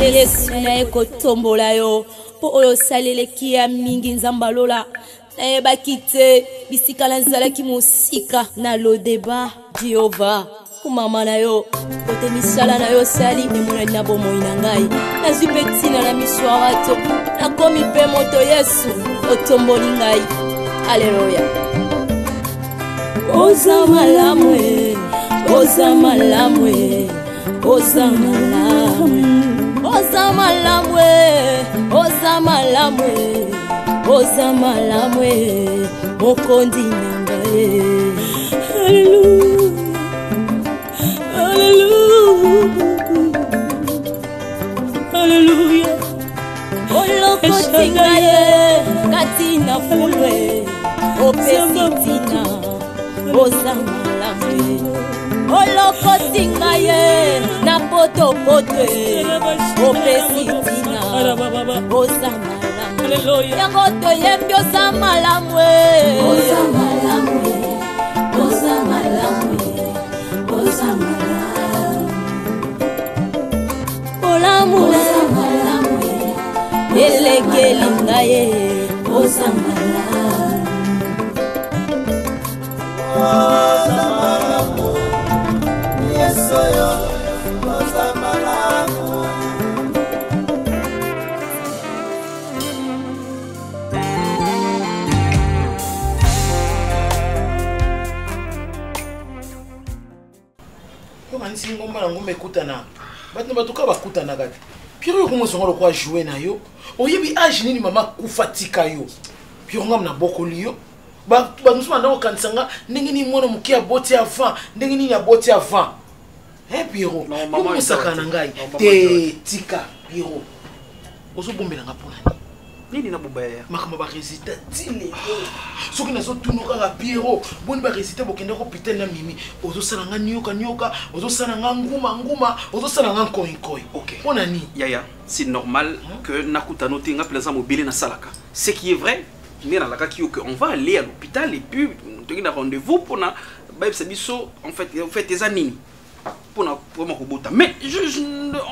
Yesu na ekotombola yo po oyo saleleki ya mingi nzambalola na ebakite bisika na nzalaki musika na lodeba Jehova kumama na yo kote misala na yo sali emona na bomoi na ngai nazwi mpe ntina na miso ya bato nakomi mpe moto Yesu otomboli ngai aleluya oza malamwe oza malamwe oza malamwe oza malamwe oza malamwe oza malamwe mokondi na ngai Hallelujah. Olokotinga ye katina fulwe opesitina oza malamwe olokotinga ye na potopotwe opesitina oza malamwe yango toyembi oza malamwe oza malamwe oza malamwe oza malamwe olamula elekeli ngaye oza malamwe oza malamwe yeso yo oza malamwe yo manisi ngomba na ngomba ekutana bato batuka bakutana kati Piro comment sont le quoi jouer na yo oyebi age nini mama kufatika yo Piro ngam na bokoli yo ba nous manda okansanga ndenge ni mwana muki ya boti avant ndenge ni ya boti avant Piro maman sakana ngai te tika Piro ozo bombela ngapona nini na bobaya makamba ba résultat tile soki nazo tunuka ka Piro boni ba résultat bokenda ko hôpital na mimi ozo sala nga nyoka ozo sala nga nguma ozo sala nga koikoi OK pona ni yaya c'est normal que nakutano tenga plaisant mobile na salaka ce qui est vrai mais dans la cas que on va aller à l'hôpital et puis on a rendez-vous pour na ba biso en fait des années pour ma robota mais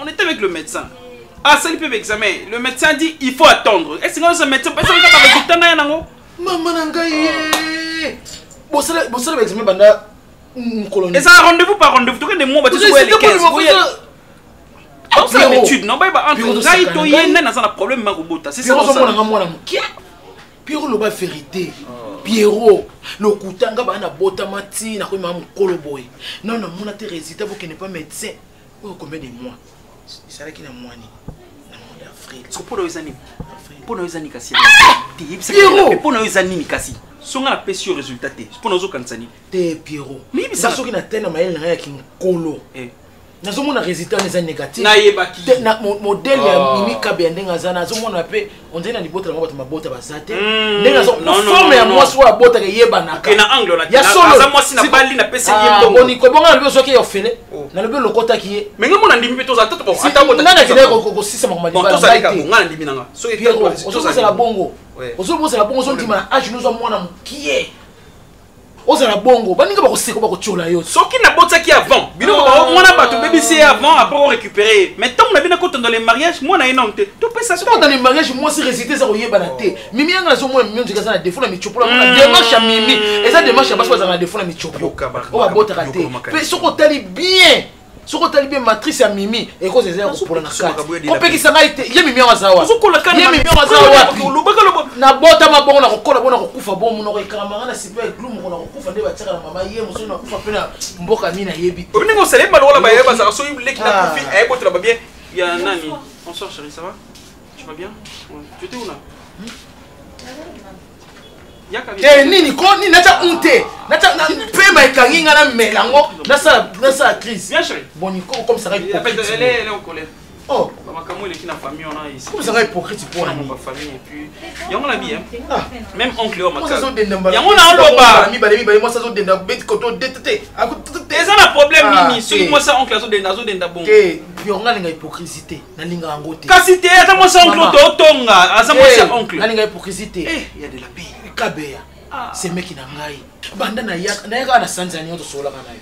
on était avec le médecin. Ah, ça lui examen. Le médecin dit il faut attendre. Est-ce que ce médecin peut faire un résultat na yango? Maman nangaye. Bon ça examen banda colonie. Et ça rendez-vous par rendez-vous. Tout que des mois ba tu vois les 15. On fait l'étude non ba entre ngai to yenda na ça problème ma robota. C'est ça ça. Pierrot le ba vérité. Pierrot le kutanga ba na bota mati na ko ma mukolo boy. Non non mon até résultat pour qu'il n'est pas médecin. Combien de mois? C'est ça qui na mois ni. So pour nos amis kasi pour nos amis kasi songa na pesi résultat te pour nos okansani te Pierrot mais ça soki na tena mael na ya kinkolo nazo mona résultat les négatifs na yebaki na modèle ya mimi kabende ngazana nazo mona pe on dit na libota na mabota bazate ndenga zo forme ya moi so abota ke yeba na ka na angle na za moi si na bali na pesi yembo boni ko bonga lo soki yo fele na lobi lokota ki ye mais ngamo na ndimi peto za tata bon ata bota na kile ko sisa makoma bon to za ka ngana ndimi nanga so et ozo ça la bongo ozo la bongo so ndima age nous mwana mukie oza la bongo baninga ba ko seko ba ko tchola yo soki na botaki avant biloko ba mwana bato bébé avant après on récupérer mais tant on a bien quand dans les mariages moi na énorme tout peut ça dans les mariages moi c'est réciter ça oyeba na té mimi nga zo moi mimi ndika na défaut na michopo na démarche ya mimi et ça démarche ba so na défaut na michopo o ba bota raté mais soko tali bien soko tali bien matrice ya mimi et cause ezaya ko pona na kati ko pekisa ngai te ye mimi wazawa ye mimi wazawa na bota mabongo na kokola bona kokufa bomu na koikamanga na sipe glum ko na kokufa nde bataka na mama ye muso na kufa pena mboka nina yebi o ningo sele ba lola ba yeba za so leki na kufi ay botela ba bien ya nani bonsoir chérie ça va tu vas bien tu étais où là nini ko ni nacha unte nacha pe ma kanginga na melango na sa crise bien chérie bon comme ça elle est en colère. Oh, maman comment il est en famille on a ici. Comment ça va hypocrite pour ma famille et puis il y a mon ami hein. Même oncle au matin. Il y a mon loba. Moi ça zo denda bet koto détete. C'est un problème mini. Si moi ça oncle zo denda bon. Puis on a une hypocrisie na linga ngote. Kasi te ata moi ça oncle to tonga, asa moi ça oncle. Na linga hypocrisie. Il y a de la paix. Kabeya. C'est mec na ngai. Banda na yaka na Tanzanie on to sola kana yo.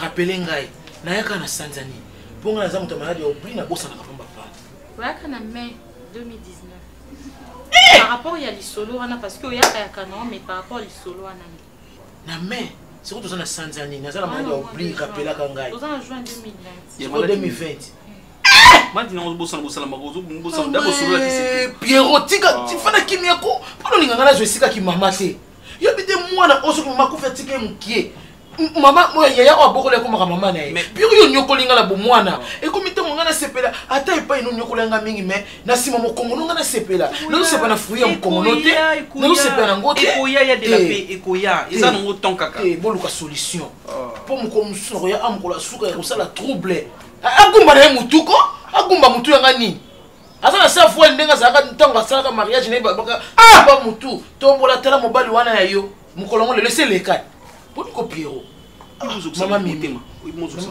Rappelez ngai. Na yaka na Tanzanie. Ponga na zamu tamaladi obli na bosa na kapamba pa. Oyaka na mai 2019. Par rapport à l'isolo, parce que oyaka ya canon, mais par rapport à l'isolo, na mai. C'est quoi tu as na Sanzani? Na zala mali oubli kapela kangai. Tu as en juin 2020. En 2020. Maintenant, on bosse en bosse la marozo, on bosse en d'abord sur la tête. Pierrot, tu fais la kimiyako. Pendant que ngana je sais que maman c'est. Yo bide moi na oso ko makufa tike mkie. Maman moi yaya wa bokole ko maman na ye. Puis yo nyokolinga la bo mwana. Et comme te ngana sepela, ata epa ino nyokolinga mingi mais na sima mo kongono ngana sepela. Na sepa na fuya mo kongono te. Na sepa na ngote. Ekoya ya de la paix, ekoya. Eza ngo ton kaka. Boluka solution. Pour mo ko musuno ya amkola suka ya kosala trouble. Agumba na mutuko. Agumba mutu yanga nini azana sa fois ndenga zaka ntango asaka mariage na baka ba mutu tombola tala mobali wana ya yo mukolongo le laisser les cas pour ko Pierrot mama mimi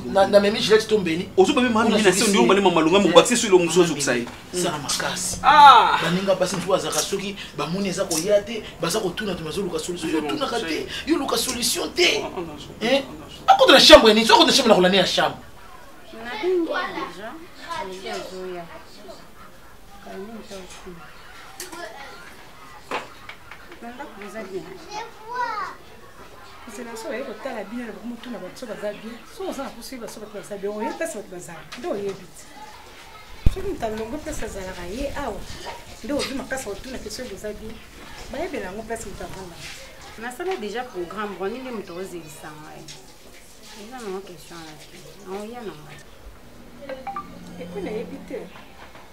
na mimi je l'ai tombeni ozo ba mama mimi na se ndio bali mama lunga mubakisi sur le musozo kusai sana makasi baninga basi ntu azaka soki ba moni eza ko yate baza ko tuna tumazo luka solution yo tuna kate yo luka solution te akota na chambre ni soko na chambre na kolani ya chambre déjà il y a Zoya. C'est la soirée que tu as bien, le moment où tu as bien. Soit ça a possible, soit tu as bien. On est pas sur le bazar. Donc il y a vite. Je ne t'ai pas fait ça à la raie. Ah ouais. Donc je m'en casse autour de la question de ça bien. Bah il y a bien la place où tu as vendu. Ma salle est déjà programme. On est les motos et ça. Il y a une question là. On y a non. Et puis na évité.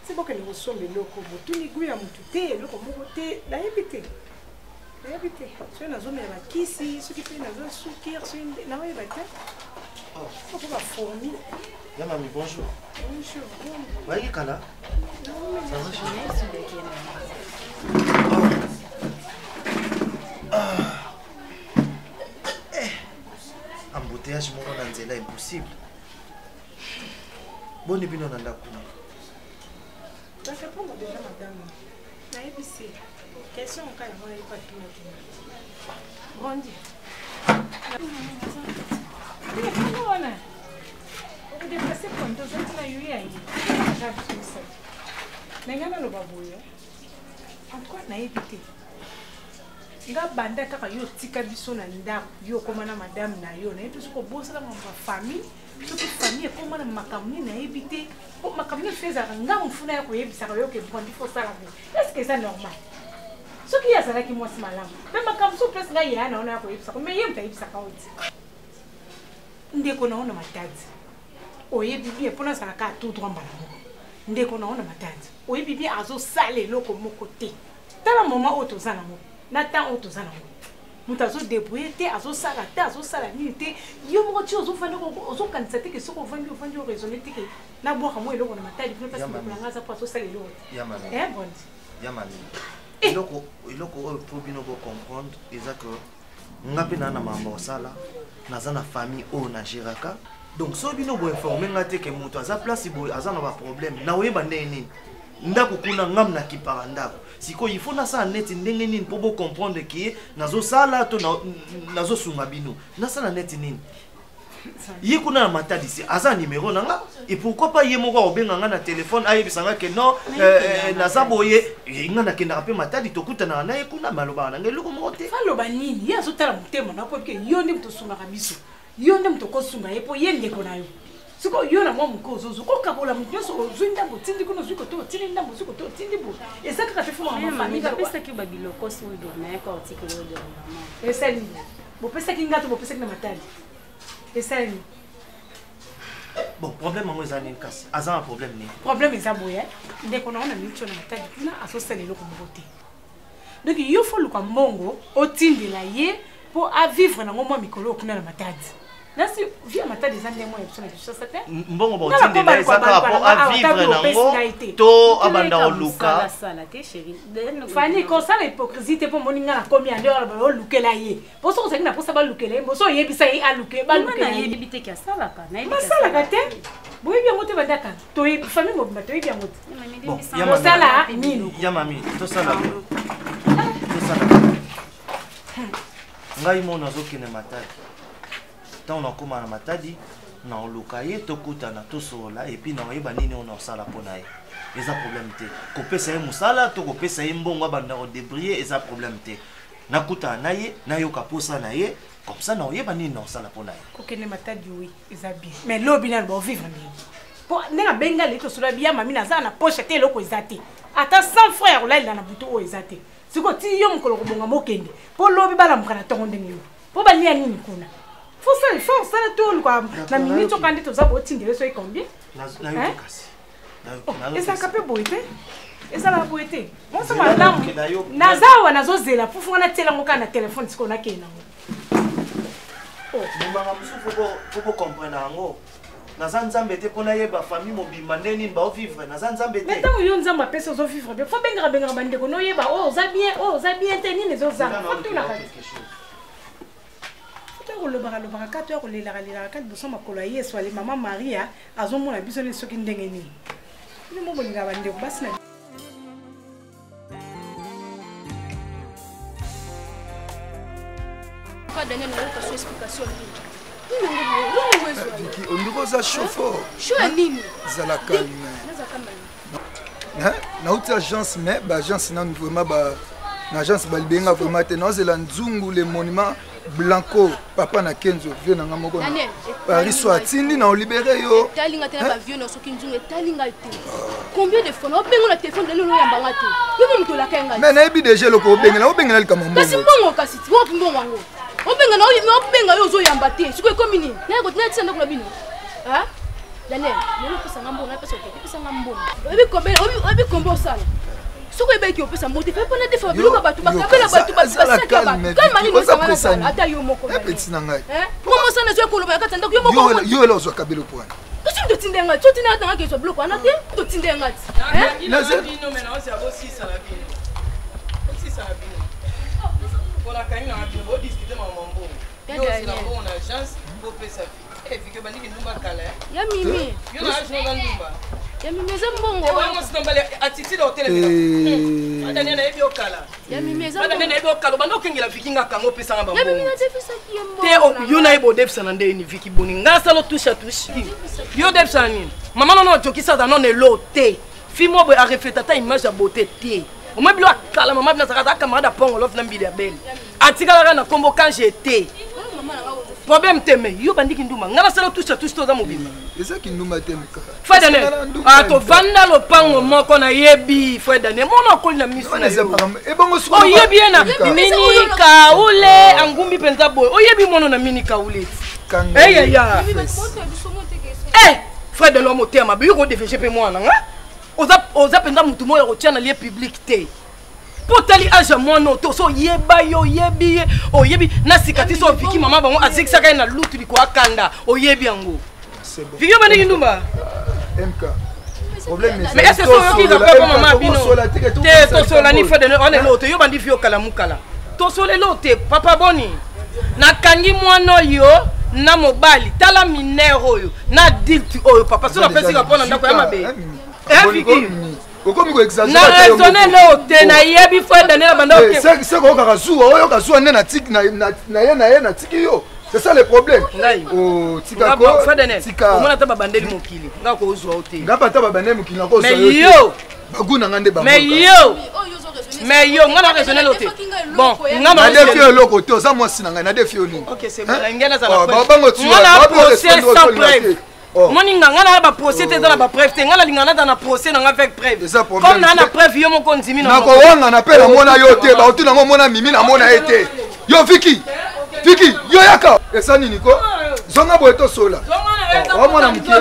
C'est bon que nous sommes les locaux. Tout les goûts à mon touté, le comme côté, la évité. La évité. Sur la zone de la kisi, ceux qui prennent la zone soukir, sur une na ouais évité. Oh, faut pas fourmi. Ya mami bonjour. Bonjour. Ouais, il est là. Ça va chérie? Embouteillage mon dans nzela impossible. Bon et bien on a là. Ça répond déjà madame. La épicée. Question au cas où il pas tout maintenant. Bondi. Voilà. On est passé pour 2 ans na yui ai. Já viu isso. Nengana lo baboya. Encore na épité. Nga banda kaka yo tika biso na ndako yo koma na madame na yo na yebi soko bosala ma famille soki famille koma na makamni na yebite po makamni feza nga mfuna ya koyebisa yo ke bondi fo sala bo est-ce que c'est normal soki ya sala ki mwasi malamu pe makamni so place nga ya na ona ya koyebisa ko me yemta yebisa ka oti ndeko na ona matadi oyebi bien pona sala ka tout droit mbala ndeko na ona matadi oyebi bien azo sale loko moko te tala moment oto zana mo Nata on tozana ngo. Mutazo débrouiller te azo sala nini te yo moko ti ozo fandi ozo kanisa te ke soko vandi o raisonner te ke na bwa ka mo eloko na matadi parce que kulanga za poso sala eloko. Bon. Ya mami. Eloko pour bino ko comprendre eza que ngapi na mama osala naza na famille o na Jiraka. Donc so bino bo informer ngate ke mutu aza place bo aza na ba problème na oyeba nini. Ndako kuna ngam na kipara ndako. Siko il faut na sa net ndenge nini pour comprendre que nazo sala to nazo sunga bino. Na sala net nini. Yi kuna na matadi si aza numéro nanga et pourquoi pas ye moko obenga nga na téléphone ayebisanga ke non naza boye nga na kenda pe matadi tokutana na ye kuna maloba na ngeloko mote. Faloba nini? Ya zotala mutema na po ke yo ndi mtosunga kabiso. Yo ndi mtokosunga yepo yende kona yo. Siko yo na mwa mkozo zuko kabola mutyoso ozwinda botindi kuno zwiko to tindi ndambo zwiko to tindi bo ezaka ka tefu mama famille pesa ki babiloko so do na ka otikelo do mama esani bo pesa ki ngato bo pesa ki na matadi esani bon problème ngo ezani kasi aza un problème ni problème ezaboye ndeko na ona micho na matadi kuna asosele loko mbote donc yo faut luka mbongo otindela ye pour à vivre na ngomwa mikolo kuna na matadi. Nasi via matadi zande mo yepsona kisho sate mbongo ba otindela ezaka pour à vivre na ngo to abanda oluka sala te chérie fani ko sala hypocrisie pour moninga na komi ande ba lukela ye poso ko sekina posa ba lukela ye boso yebisa ye aluke ba lukela ye yebite ka sala ka na yebika sala ka te boye bien ngote bandaka to famille mo bato ye bien ngote bon ya sala nini ya mami to sala ngai mo nazokene matadi tant on a comme matadi na oluka ye tokutana tosola et puis na yeba nini on osala pona ye eza problème te kopesa ye musala to kopesa ye mbongo banda ko débrouiller eza problème te nakuta na ye nayoka posa na ye comme ça na oyeba nini na osala pona ye kokende matadi oui eza bien mais lobi na bo vivre bien po ndenge benga le to sola bien mami naza na poche te loko eza te ata 100 frères olali na butu o eza te siko ti yo mukolo kobonga mokende po lobi bala mukana tongo ndenge yo po balia nini kuna faut ça tout quoi na minute to kandi to za bo tindele so combien na yo kasi eza kapé boité eza la boité moi ça madame nazawa nazozela pufu na tela ngoka na téléphone siko na kena mbanga musufu faut comprendre ngo naza nzambe te pona yeba famille mobimba ndeni ba vivre naza nzambe te mais tant yo nzamba pesa zo vivre bien faut benga bande ko no yeba za bien te nini zo za faut tout la faut le bara ka to ko lela ka boso makolo ya Yesu ali mama Maria azomona biso ne soki ndenge nini ni mo bolinga bande ko basi na pas donner une explication. On dirait ça chauffeur. Zala calme. Na outil agence mais agence na vraiment l'agence balbenga vraiment tenant la nzungu le monument Blanco papa na Kenzo vieux na ngamoko. Paris soit tindi na libéré yo. Talinga tena ba vieux na soki nzungu talinga te. Combien de fois na obenga na téléphone de lelo yamba ngate. Yo mtu la kenga. Mais na ebi déjà loko obenga li kamambo. Kasi mbongo kasi wo mbongo wango. Obenga na obenga yo zo yamba te. Siko komi nini? Na ko tena tsenda kuna bino. Hein? Daniel, yelo pesa ngambo na pesa ko pesa ngambo. Obi kombo sala. Soko ebeki opesa moto fait pas na defa biluka batu bakabela batu basaka ba. Kama nini osanga ata yo moko. Petit na ngai. Hein? Comment ça na zo ko loba katanda yo moko. Yo elo zo kabelo point. Kasi ndo tindenga, to tina tanga ke so bloco ana te, to tindenga. Hein? Na bino mena on se abo 6 à la bino. 6 à la bino. Pour la canne na bino, on discuter maman bon. Yo c'est la bonne agence pour pesa. Eh, vike bandi ki ndumba kala. Ya mimi. Yo na agence na ndumba. Ya mimi eza mbongo. Ewa mo sinombale attitude hotel bila. Adani na ebi okala. Ya mimi eza mbongo. Adani na ebi okala bando kengela vikinga kango pesa ngamba mbongo. Ya mimi na defisa ki mbongo. Te yo na ebo defisa na ndeni viki boni. Ngasa lo touche à touche. Yo defisa nini? Maman non jokisa da non elo te. Fi mo bo a refléter ta image ya beauté te. O ma bilo akala maman bina sakata camarade pongo lof na mbili ya belle. Atikala na kombo quand j'étais. Problème teme yo bandiki nduma ngala sala touche à touche to za mobima eza ki nduma teme kaka fadane ato vanda lo pango moko na yebi fadane mona ko na miso na yo e bongo suko o yebi na mini kaule angumbi penza boy o yebi mono na mini kaule eh ya frère de l'homme tema bi ko defeche pe mwana nga oza penza mutu moyo ko tia na lieu public te potali aja mwana to so yeba yo yebi o yebi na sikati so viki mama bango azikisaka na lutu liko akanda o yebi yango viki bani ndumba MK problème mais est-ce que so ki ka ko mama bino te to so la ni fa de on est l'autre yo bandi fio kala mukala to so le l'autre papa boni na kangi mwana yo na mobali tala minero yo na dilti oyo papa so na pesi ka pona ndako ya mabe viki okomi ko exagérer na raisonner l'autre na yebi fa de na banda ok c'est ko ka zuwa oyo ka zuwa na tik na tiki yo c'est ça le problème oh tika ko tika on a ta babandeli mokili nga ko uzwa ote nga pa ta babandeli mokili na ko mais yo baguna ngande ba mais yo nga na raisonner l'autre bon nga na défi le côté oza moi sinanga na défi oni OK c'est bon ngena za la bango tu na procès sans preuve moninga nga na ba procès te za ba preuve te nga na lingana za na procès na avec preuve comme na na preuve yo moko ndimi na ko wanga na pela mona yo te ba otuna ngo mona mimi na mona ete yo Viki yo yaka esa nini ko zonga boye to sola mona mkie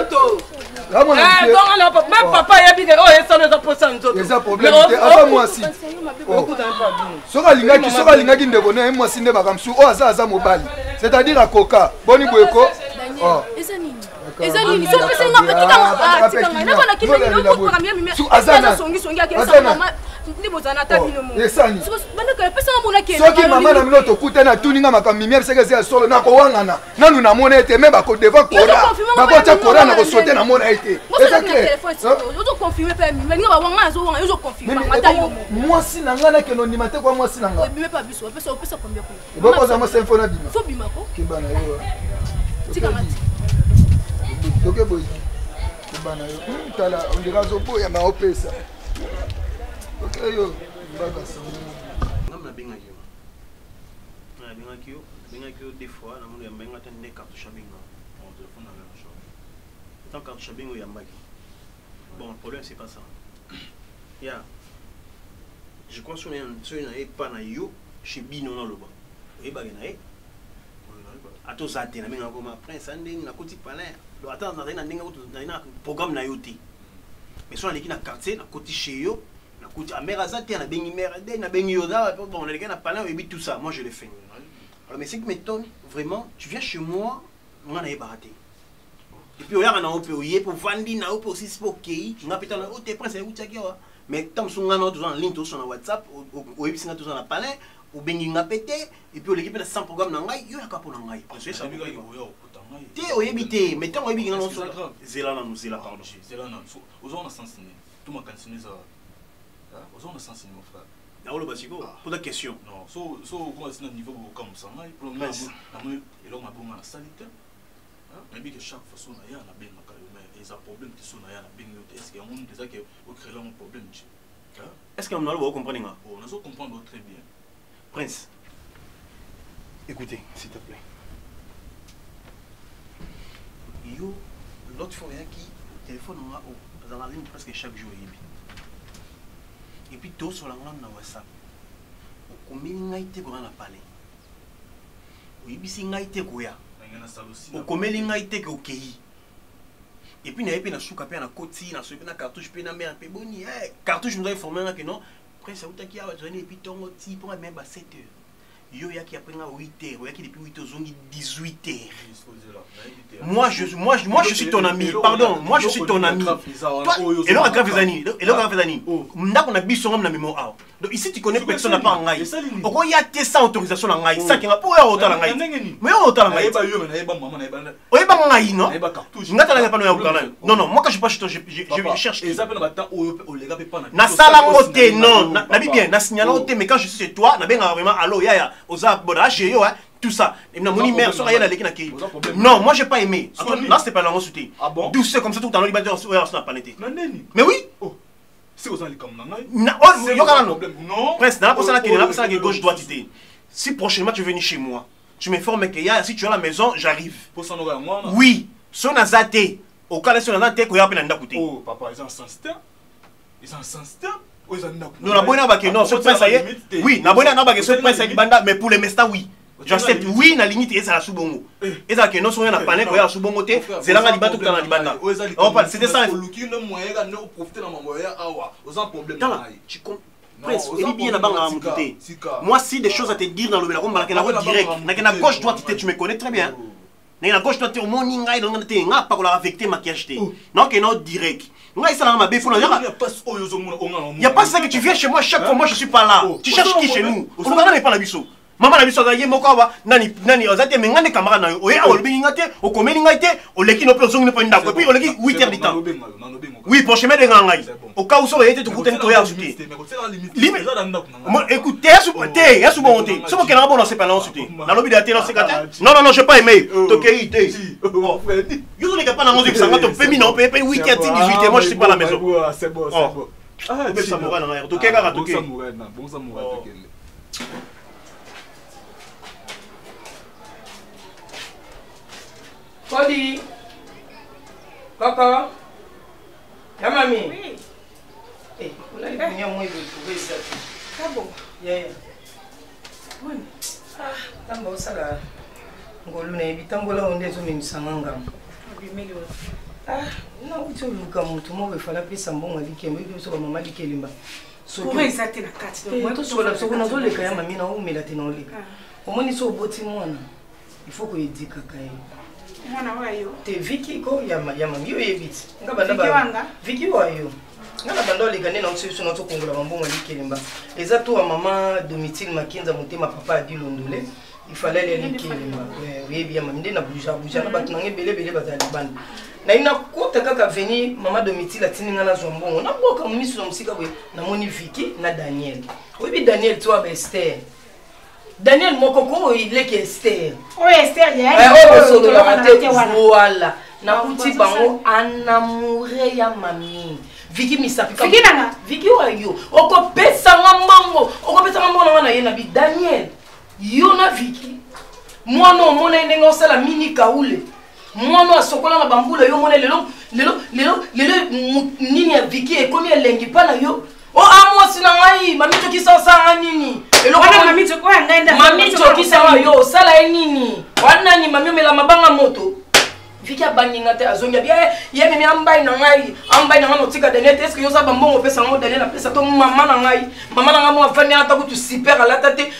même papa yabi que oh esa no za procès nzoto eza problème te ava moi si soka lingaki ndeko ne moi si nde bakamsu o aza mobali c'est-à-dire akoka boni boyeko ezali ni so pesa nga patika nga na bana kimi no ko kamia mimi azana songi akisa mama ndi bozana ta bino mo esani bana ka pesa nga mona ke soki mama na mino to kuta tuninga makamimi biseke zia solo na ko wangana nanu na mona ete me bako deva kora bako ta kora na ko sauter na mona ete eza clair yo confirmer pe mimi nga ba wanga zo wanga yo confirmer mata yo moi si nanga na ke no ni mate kwa moi si nanga mimi pas biso pesa combien ko boko za mo symphonie bima fo bima ko kibana yo tika mati toke boy bana yo tala on dirait azoboya ma opesa ok yo mbaga sango ngam na benga yo des fois na mona benga tan ne cartouche benga on téléphone na la chose tant cartouche benga ya mbaki bon le problème c'est pas ça ya je crois sur un pas na yo chez Bino na loba et ba na e ato zate na benga comme prince ande na koti palais do attends na ndinga na programme na yo ti mais so na leki na quartier na koti chez yo na koti a mère zate na bengi mère de na bengi yo da bon na leki na palais et tout ça moi je le fais alors mais c'est que m'étonne vraiment tu viens chez moi on a baraté et puis on a on peut y pour vendre na pour aussi pour kei on a peut-être na te prince ou tchaki wa mais tant son ngana tous en ligne tous sur WhatsApp ou ebisi na tous en palais ou bengi nga pété et puis l'équipe de 100 programme na ngai yo ya kapo na ngai parce que ça te oyebite mais tant oyebi ngana so zela na nous zela pardon zela na aux on a sensiné tout ma cancionné ça aux on a sensiné mon frère na olo basiko pour la question non so comment c'est niveau comme ça ngai pour moi et là on a bon na salité mais que chaque façon na ya na ben na mais ils a problème qui sont na ya na ben est-ce qu'il y a monde déjà que au créer un problème est-ce que on a comprendre nga on a comprendre très bien Prince, écoutez, s'il te plaît. Yo, l'autre fois, il y a qui téléphone dans la ligne presque chaque jour. Et puis, tout sur la langue dans WhatsApp. Combien de été qu'on a parlé? Oui, mais c'est été qu'on a. Combien de été qu'on a. Et puis, il y a un souk à la côte, il y a un cartouche, il y a un mère, il cartouche, nous avons formé que non. Après ça, vous avez et puis ton petit pour même à 7 heures. Yo ya qui après 8 heures, yo qui depuis 8 heures, 18 heures. Moi je suis ton ami. Pardon, moi je suis ton ami. Toi, et là grave les années. Et là grave les années. N'a qu'on a bis sur la mémoire. Donc ici tu connais personne n'a pas en ngai. Pourquoi il y a tes sans autorisation en ngai? Ça qui n'a pas autant en ngai. Mais autant en ngai. Oui, bah ngai non. N'a pas pas non non, moi quand je pas je cherche. Na sala moté non, na bien, na signala moté mais quand je suis chez toi, na bien vraiment allo ya oza boda chez yo tout ça. Et na moni mère sur rien la leki na ki. Non, moi j'ai pas aimé. Là c'est pas la sauté. Ah bon? Douce comme ça tout dans le libateur sur la planète. Mais oui. C'est aux ali comme nanga. Non. Presque dans la personne qui gauche droite était. Si prochainement tu veux venir chez moi, tu m'informes que si tu es à la maison, j'arrive. Pour ça n'aura moi. Oui, son azate au cas sur la tête ko ya pe na ndakuté. Oh papa, ils ont sensiteur. Ils ont sensiteur. Non, la bonne abake non, ce prince ça oui, la bonne abake ce prince ça banda mais pour les mesta oui. J'accepte oui na limite et ça la subongo. Et ça que non son na pané ko ya subongo té, c'est là nga libatu dans la libanda. On parle c'était ça. Tu comprends? Prince, il est bien là-bas à mon côté. Moi si des choses à te dire dans le comme la direct, na gauche droite tu me connais très bien. Na gauche droite au monde ngai dans na te nga pas ko la affecter maquillage té. Non que non direct. Il n'y a pas ça que tu viens chez moi chaque fois, moi je suis pas là. Tu cherches qui chez nous? On n'est pas la biso. Maman la biso d'ailleurs mokawa nani ozate mengane camarade na oye olbingate okomelingate oleki no personne ne peut ndako puis oleki 8 heures du temps. Oui, pour chemin de ngangai. Au cas où ça été tout coûter to ya suté. Écoutez, ya sou bonté. C'est moi qui n'a bon c'est pas là suté. Na lobi de atteindre c'est non non, j'ai pas aimé. Tokei té. Yo les gars pas na musique ça to féminin on peut 8 heures 18 heures moi je suis pas à la maison. C'est bon, c'est bon. Ah, mais ça mourra dans Tokei ga Tokei. Bon ça mourra Tokei. Kodi Coco Ya mami Oui. Eh, kuna ibunya mwe bwe ça. Kabo. Yeah. Bon. Tamba osala ngolu na bitambola onde zo mimisanga. Abimeli. Na uti oluka mutu mo befala pesa mbongo likembe biso ba mama likelimba. Comment exacte na carte? Moi to sola so kuna zo leka ya mami na umela tena oleka. Omoni so boti mwana. Il faut que yedika kai. Mwana wayo. Te Vicky ko ya mami yo yebiti. Ngabanda ba. Vicky wayo. Ngala bando le gane na solution to kongola mbongo likelimba. Eza to mama Domitille Makinza motema papa adi londole. Il fallait les likelimba. Oui bien mami ndena bouja na batu na ngebele bazali bande. Na ina kota kaka veni mama Domitille atininga na zombongo. Na boka mumisu na musika we na moni Vicky na Daniel. Oui Daniel toi ba Esther. Daniel Mokoko il est que Esther. Oh Esther ya. Voilà. nakuti bango anamouré ya mami Viki misapika Viki nanga Viki wa yo okopesa mambo na ye na bi Daniel yo na Viki mwana omona ndenge osala mini kaule mwana asokola na bambula yo mona lelo nini ya Viki ekomi elengi pa na yo o amwasi na ngai mami tokisa osanga nini eloko mami toko ngaenda mami tokisa wa yo osala nini wana ni mami omela mabanga moto Viki abanginga te azongia bia ye mimi ambai na ngai notika Daniel est-ce que yo sa bambongo pesa ngo Daniel na pesa to mama na ngai mo afanya ata kutu super alata te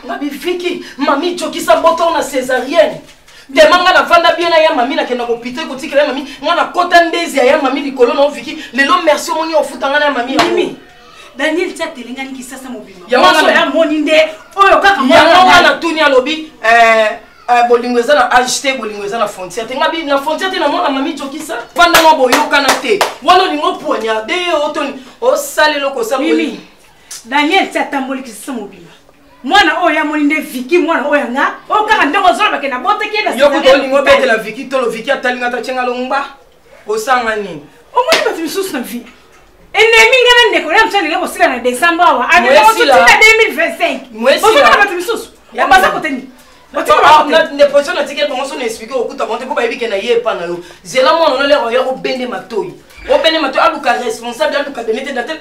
ngabi Viki mami tokisa boto na césarienne demanga na vanda bien na ya mami na kenda kopite kotikela mami ngana kota ndezi ya mami likolo na Viki lelo merci omoni ofutanga na mami mimi Daniel tsa telengani kisasa mobima ya ya moni nde oyo kaka mwana na tuni alobi bolingo eza na acheter bolingo eza na frontière te ngabi na frontière te na mona mami tokisa vanda ngo boyoka na te wana lingo poignarder otoni o salelo ko sa mimi Daniel tsa tamboli kisasa mobima mwana oyo ya moni nde Viki mwana oyo nga o kaka ndongo zola bakena bote kena yo ko bolingo bete la Viki to lo Viki atalinga ta chenga longba o sanga nini o moni ba timisus na vie ennemi ngana ndeko ya mtsani leko sila na December wa ane ko tutina 2025 mwesi la ba timisus ya baza koteni ne position na ticket bango so na expliquer okuta bonte ko ba yebike na ye pa na yo zela mona no le roya ko bende matoyi aluka responsable aluka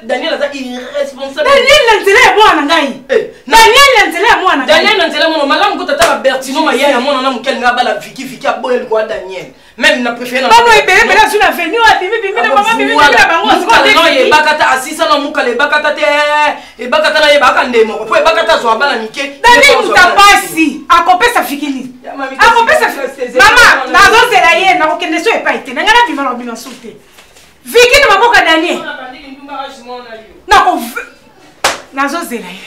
Daniel aza irresponsable Daniel nzela ya mwana ngai Daniel nzela ya mwana Daniel nzela mwana malamu ko tata ba Bertino maya ya mwana na mukel nga bala Viki aboye ko Daniel même na préféré na maman ibele bela sur la venue wa bibi na maman bibi na bango non ye bakata asisa na mukale bakata te e bakata na ye bakande moko po e bakata zo abana mike Daniel mutapasi akopesa fikini akopesa mama nazo zela ye na kokende so epaite na ngana bima na bima soute Viki na maboka Daniel na ko nazo zela ye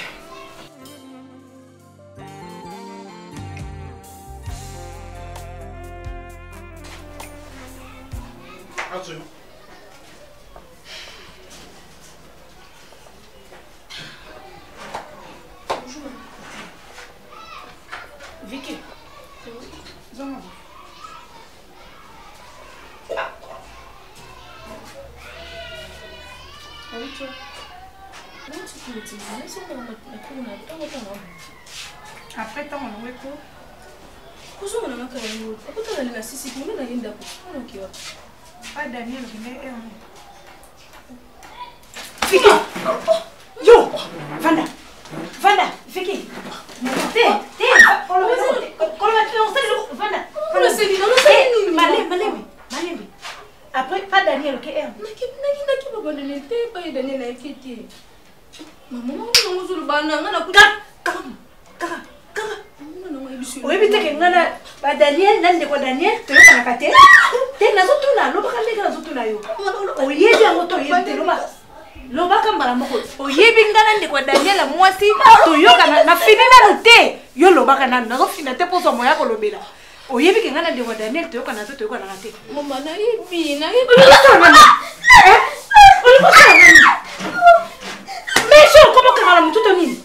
Viki. Après tant on a quoi? Kuzo na maka yangu. Akuta na sisi kimi na yenda kwa. Ono kiwa. Ah Daniel vile Viki. Yo. Vanda. Viki. Te. Malembe. Après pas Daniel OK Naki baba Daniel te pas Daniel na ekiti. Maman ngo zulu bana ngana kuta. Kaka. Oyebi te ke ngana ba Daniel nande ko Daniel to yoka na kate. Te nazo tuna lo baka ndeka nazo tuna yo. Oyebi yango to yebi te lo baka mbala moko. Oyebi ngana nde ko Daniel mwasi to yoka na fini na note. Yo lo baka na nazo fina te poso moya ko lobela. Oyebi ke ngana nde ko Daniel to yoka na kate. Mama na yebi na Mais je comment que la mututo nini?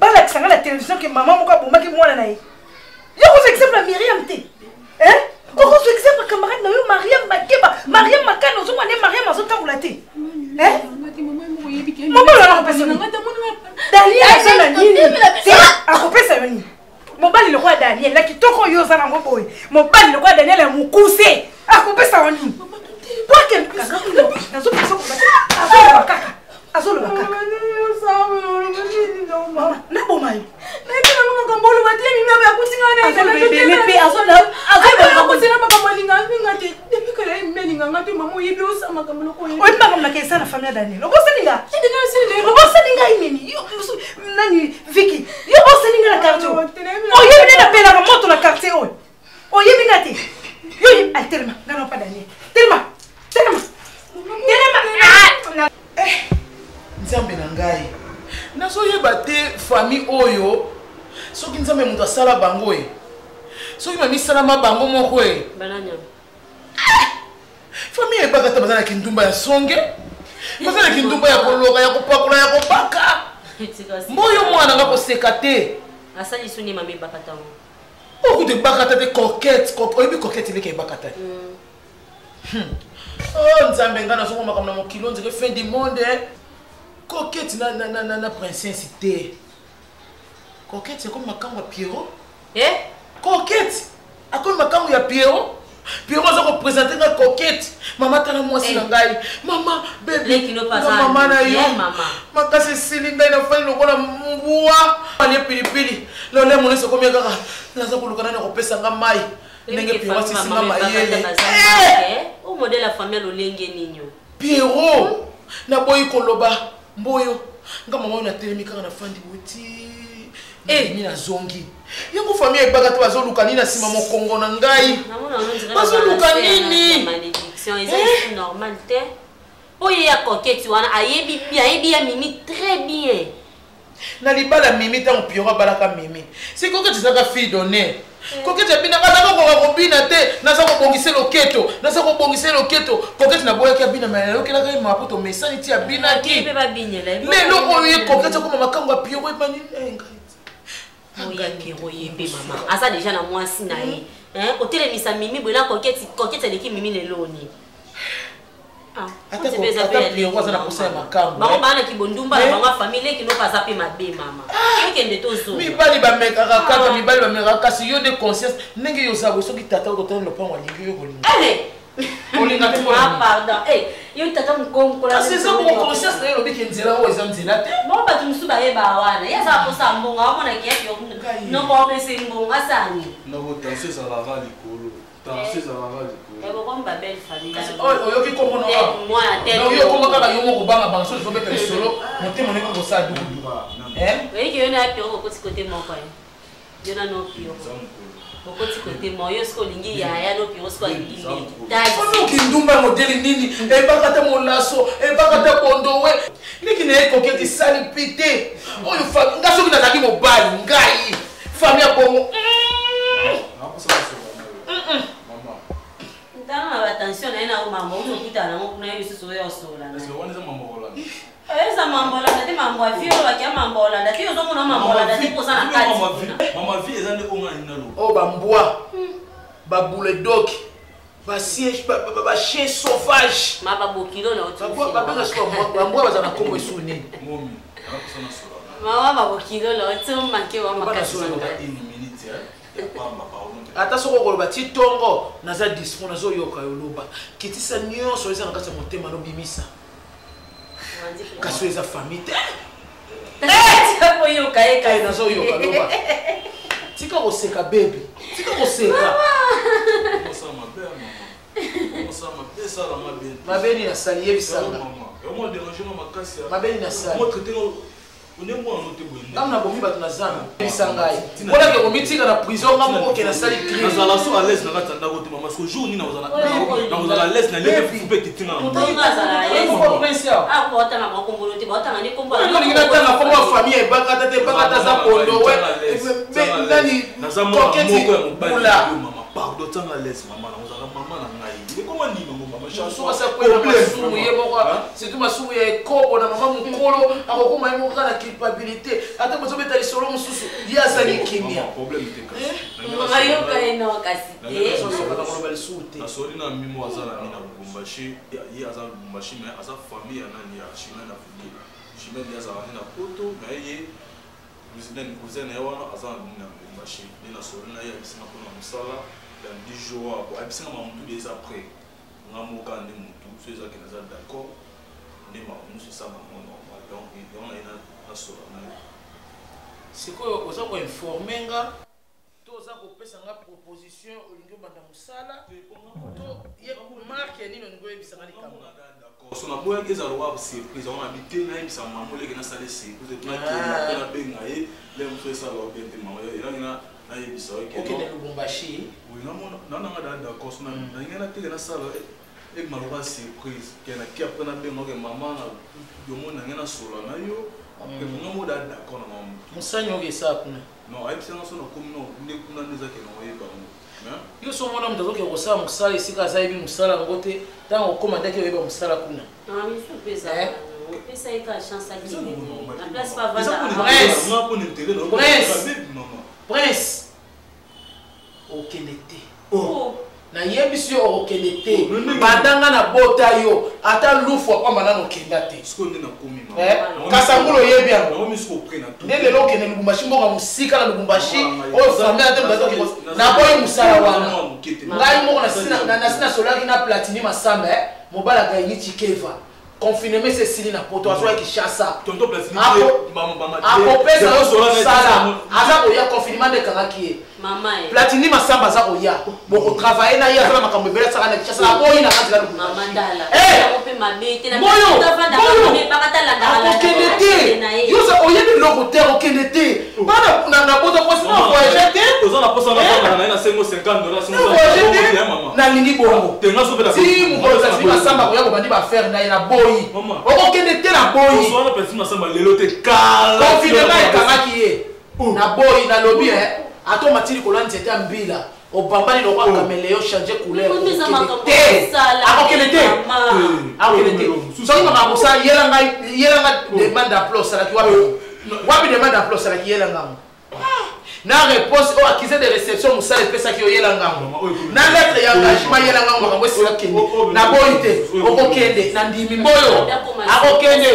Bala kisanga la télévision que maman moka bomaki mwana na ye. Yo ko exemple à Myriam te. Hein? Ko exemple camarade na yo Mariam Makeba, Mariam Makano zo mane Mariam azo tambula te. Hein? Maman la repesa. Daniel ça la nini? A repesa yo ni. Mobali le roi Daniel la kitoko yo za na ngoboy. Mobali le roi Daniel a mukuse. A repesa yo ni. Pour que kaka na zo pesa ko kaka. Azolo baka. Na bomai. Na kina nunga kambolo batie mimi ya kutingana azolo bebe azolo kusina baba malinga ngati depuis que la melinga ngati maman yebi osama kambolo ko yebi. Oyi mama mlake sana famille Daniel. Oboseninga. Oboseninga ineni. Yo nani Viki. Yo oboseninga na quartier. Oyebi na pela moto na quartier oyi. Oyebi ngati. Yo altelma ngana pa Daniel. Telma. nzambe na ngai nazoyeba te famille oyo soki nzambe moto asala bango soki mamisalama bango moko famille ebaka te baza na kindumba ya songe baza na kindumba ya koloka ya kopakula ya kopaka mboyo mwana nga koseka te asali suni mami bakata okude bakata te coquette oyebi coquette eleka ebaka te oh nzambe nga nazongo makambo na mokilo nzeke fin du monde coquette na princesse te coquette akomi makambo ya Pierrot coquette akomi makambo ya Pierrot aza kopresente nga coquette mama tala mwasi na ngai mama bebe mama na yo makasi esili ngai nafani lokola mbwa alie pilipili lole monesi okomi kaka naza koluka nani kopesa nga mai ndenge Pierrot asisinga mayele modèle la famille lolenge ninyo Pierrot na boyi koloba mboyo nga mama oyo natelemi kaka na fandi boti mi na zongi yango famille ebaka te bazoluka nini na nsima mokongo na ngai bazoluka nini normal te oyo ya coquette wana ayebi ya mimi très bien na libala mimi ntango Pierrot abalaka mimi si coquette ezaka fille d'honneur coquette abinaka naza kokoka kobina te naza kobongisa loketo coquette naboyaki abina mayalokelaka ye maputo mesani ti abinaki lelo oyo ye coquette akoma makambo ya Pierrot ebani oyembe mama aza déjà na mwasi na ye otelemisa mimi boyena coquette eleki mimi leloni ata Pierrot aza na posa ya makambo bango bana kibondumba na bango famille kinoko aza mpe mabe mama okende tozo mibali bamekaka kaka mibali bamekaka kasi yo de conscience ndenge yozabo soki tata ototani lopango alingi yo kolinga olinga te pardon yo tata mkonkola kasi eza moko conscience na ye lobiki nzela oyo eza nzela te mo bato mosusu bayeba wana ye aza posa mbongo amonaki yaki noko opesa mbongo asani nakotanse ezalaka likolo tanse ezalaka likolo comme ba belle famille oyoki kombo na oyo kombo kaka yo moko banga bango so ezobeta lisolo motema ndenge kosala dukudu oyiki yo na Pierrot okoti kote moko yo na no Pierrot okoti kote moko yo siko olingi yaya no Pierrot siko alingi onoki ndumba modeli nini ebaka te molaso ebaka te bondowe ndiki na ye coquette esali pite oyo nga soki nazalaki mobali ngai famille ya bongo ntana na batension na ye na mambo ozokutana nango kuna ye lisusu oyo osolana eza mambo olanda te mambo avi oyo bakia mambo olanda te ozomona mambo olanda te mpoza na kati mama vie eza nde onga nini nalo oyo bambwa babouledok bachien sauvage mababokilo na bambwa baza na kombo esu nini mama babokilo na otomake wa makasi ata soko okoloba ti ntongo naza dispo nazoyoka yoloba kitisa nyonso eza na kati ya motema nobimisa kasi eza famille te nazoyoka loba tika koseka bebi tika koseka mabeni nasali yebisanga mabeni nasali ngai nabomi bato na zana bisa ngai mponake komitika na prison nga moko ke nasali nazala so à l'aise na kati ya ndako te mama parce que jour nini nakozala à l'aise na lebe mpe titinga olingi natanga kombo ya famille ebakata te ebakata za pondo nani koketi bula pardon tanga à l'aise mama nazala mama na ngai ekoma nini mama sokasa kwela masumu ye moko surtout masumu ya ekobo na mama mokolo akokoma ye moko na culpabilité ata bozobeta lisolo mosusu ye azali kimia nasoli na mimo aza na nini na lubumbashi ye aza lubumbashi mais aza famille ya nani ya chimene na fili chimene azala nini na poto mais ye cousin na ye wana aza na nini na lubumbashi nde nasoli na ye abisinga mpona mosala dans 10 jours abisinga mamutu de eza après nga moka nde mutu so ezaki naza d'accord nde mamusu esanga mo normal donc yango na ye nasola na ye sikoyo oza koinforme nga to oza kopesa nga proposition olingi obanda mosala to ye marke ya nini olingi oyebisanga likambo so naboyaki eza lokola surprise yango nabi te nayebisa mama oleki nasala surprise nakende nabenga ye le mosu esala obe te mama elangi nayebisa okende lubumbashi nananga daa d'accord so nalingi nateke nasala et malheureusement surprise que na qui après na bien que maman na yo mon na ngena solo na yo que mon mo da d'accord na maman musanyo ke sa kuna non ai pisa na so na comme non ne kuna neza ke no yeba hein yo so mona mtazo ke kosa musala isika za ibi musala ngote tango komanda ke yeba musala kuna ah mais ça pesa pesa ika chance à gagner la place pas Prince okendete oh na yebisi yo okendete badanga na bota yo ata lufu kwa manano kendate siko ndina komi kasangulo yebi yango na misko prena tout ndele lokene lubumbashi mboka musika na lubumbashi o famille ate mbazo na boy musala wana ngai moko na sina solaki na platini masamba mobala gaini chikeva confinement c'est sili na poto azoya kishasa tonto platini ako pesa yo sala aza koya confinement de kangaki mama platini masamba aza koya boko travailler na ya kala makambo bela saka na kishasa na boyi na kati la mama ndala eh pe mabete na bakata la ndala okendete yo sa oyebi loko te okendete bana na poto posi na voyager te oza na posa na sengo $50 na lingi bongo tenga so pela si mukolo za si masamba koya ko bandi ba faire na ina boyi okendete na boyi so na platini masamba lelo te kala confinement ekangaki ye na boyi na lobby ato matiri kolani nzete ya mbila obambani lokwa kameleyo changer couleur akokelete soki maka kosala yelanga demande d'emploi osalaki wapi demande d'emploi osalaki yelangango na réponse o accusé de réception mosala epesaki oyelangango na lettre ya engagement yelangango makambo esila kende na boyi te okokende na ndimi mboyo akokende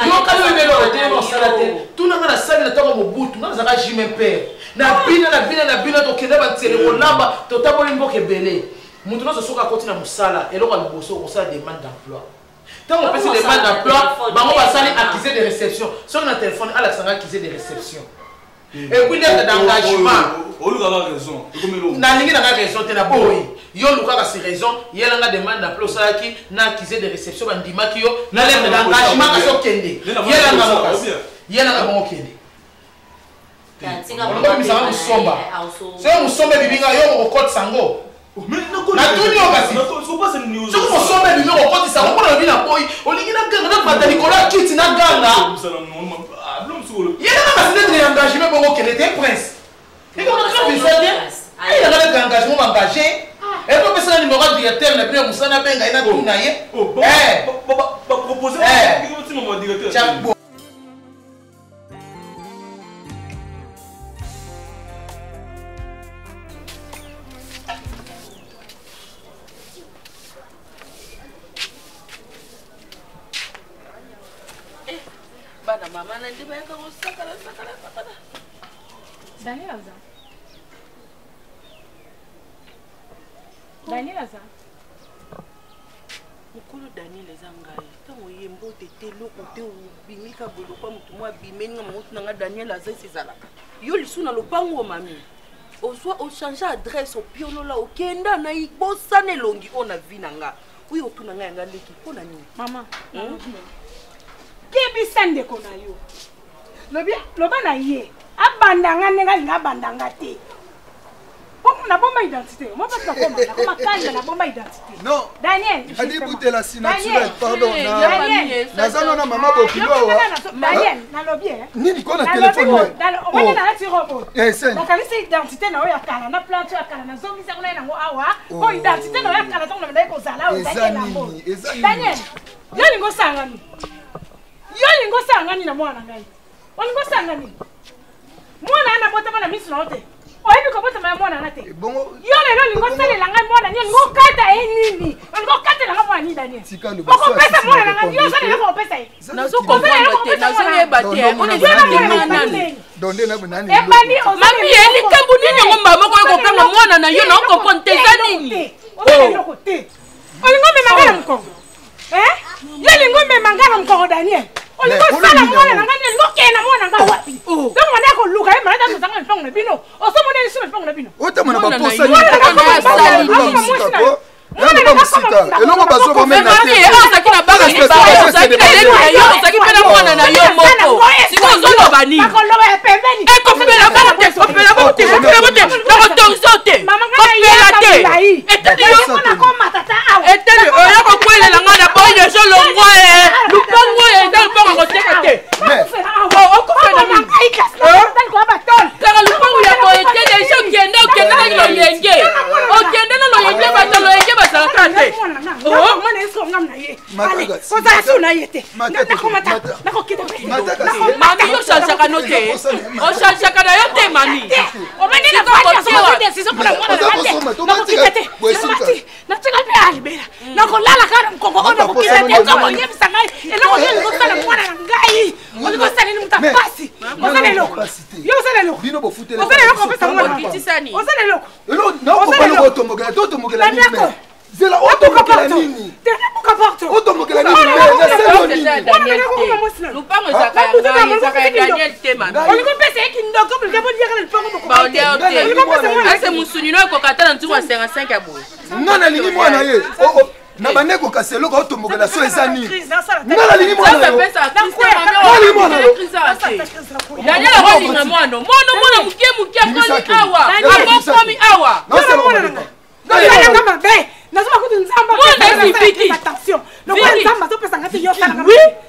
yokali oyebeloko te osala te tunanga na sali na ntango mobutu nga nazaka jime pere na bina tokende bantsele kolamba totaboli mboka ebele moto nyonso soki akoti na mosala eloko ya liboso okosala demande d'emploi ntango opesi demande d'emploi bango basali accusé de réception soki na telefone alakisanga accusé de réception epuis lettre d'engagement nalingi nanga raison te na boyi yo lukaka si raison yelanga demande d'emploi osalaki na accusé de réception bandimaki yo na lettre d'engagement kasi okende yelanga bongo okende olokomisanga mosomba soki mosomba ebibinga yo okokotisa ngo natuni yo kasi soki mosomba ebimi okokotisa ngo mpona lobi na boyi olingi na ganga nabata likolo ya kiti na ganga yelanga kasi lettre ya engagement bongo okende te prince ayelanga lettre ya engagement baengage epopesana numéro ya directeur na bino ya mosala nabenga ye na tuni na ye bana mama na ndiba yaka sakala Daniel aza. Daniel aza. mukulu Daniel eza ngai tango yembo tete loko te obimika bolo kwa mutu mwa bimeni nga mutu nanga Daniel aza ezalaka yo lisuna lopango mami ozwa o changer adresse o piolola okenda na ibosane longi ona vinanga uyo tuna nga yanga leki pona nini mama kebisa ndeko na yo loba na ye abandanga nenga linga bandanga te na bomba identité moi parce que comment calme na bomba identité non Daniel adi butela signature pardon na zano na mama bokilo Daniel na lobby nini kona téléphone on na ti robot sen na kalisi identité na oya kala na planche ya kala na zongi sa kuna nango awa ko identité na oya kala tongo na ndeko zala o Daniel yo lingo sangani na mwana ngai olingo sangani mwana ana bota na misu na ote oyebi ko bota mwana na te bongo yo lelo lingo salela ngai mwana ni lingo kata nini lingo kata na mwana ni Daniel ko pesa mwana na ngai yo salela ko pesa na zo comprendre te na zo yeba te on est nani donde na banani mami yeli kambu nini ngo mama ko ko kanga mwana na yo na ko ponte nini olingo me mangala mkongo yo lingo me mangala mkongo Daniel olingo sala mwana na ngani lingo kena mwana nga wapi donc on a ko luka e malata tanga mpango na bino oso mona isu mpango na bino otama na baposa ni mwana na basika elongo bazo bomena te osaki na baka ni ba osaki na lelo na yo osaki pena mwana na yo moko siko zolo bani bakoloba ya pembeni e kopela baka te kopela baka te kopela baka te na ko tonzo te kopela te etani yo na ko matata awa batalo eke basalaka te mami oshanshaka no te oshanshaka na yo te mami natinga mpe alibela nakolala kaka mkongo oyo nakokita te nzoka oyebisa ngai eloko yo likosala mwana na ngai olikosaleli mutu apasi osala eloko yo osala eloko osala eloko opesa mwana osala eloko nakopana kotombokela totombokela nini zela otombokela nini otombokela nini naselo nini lupango ezaka ya Daniel te mami olikopesa eki ndoko bolingaboliakala lupango mokobaote ase musuni no ekokata na ntuku ya 55 ya boye nga nalingi mwana ye na bandeko kasi eloko otombokela so eza nini nga nalingi mwana yo Daniel akolinga mwana muke akoli awa akokomi awa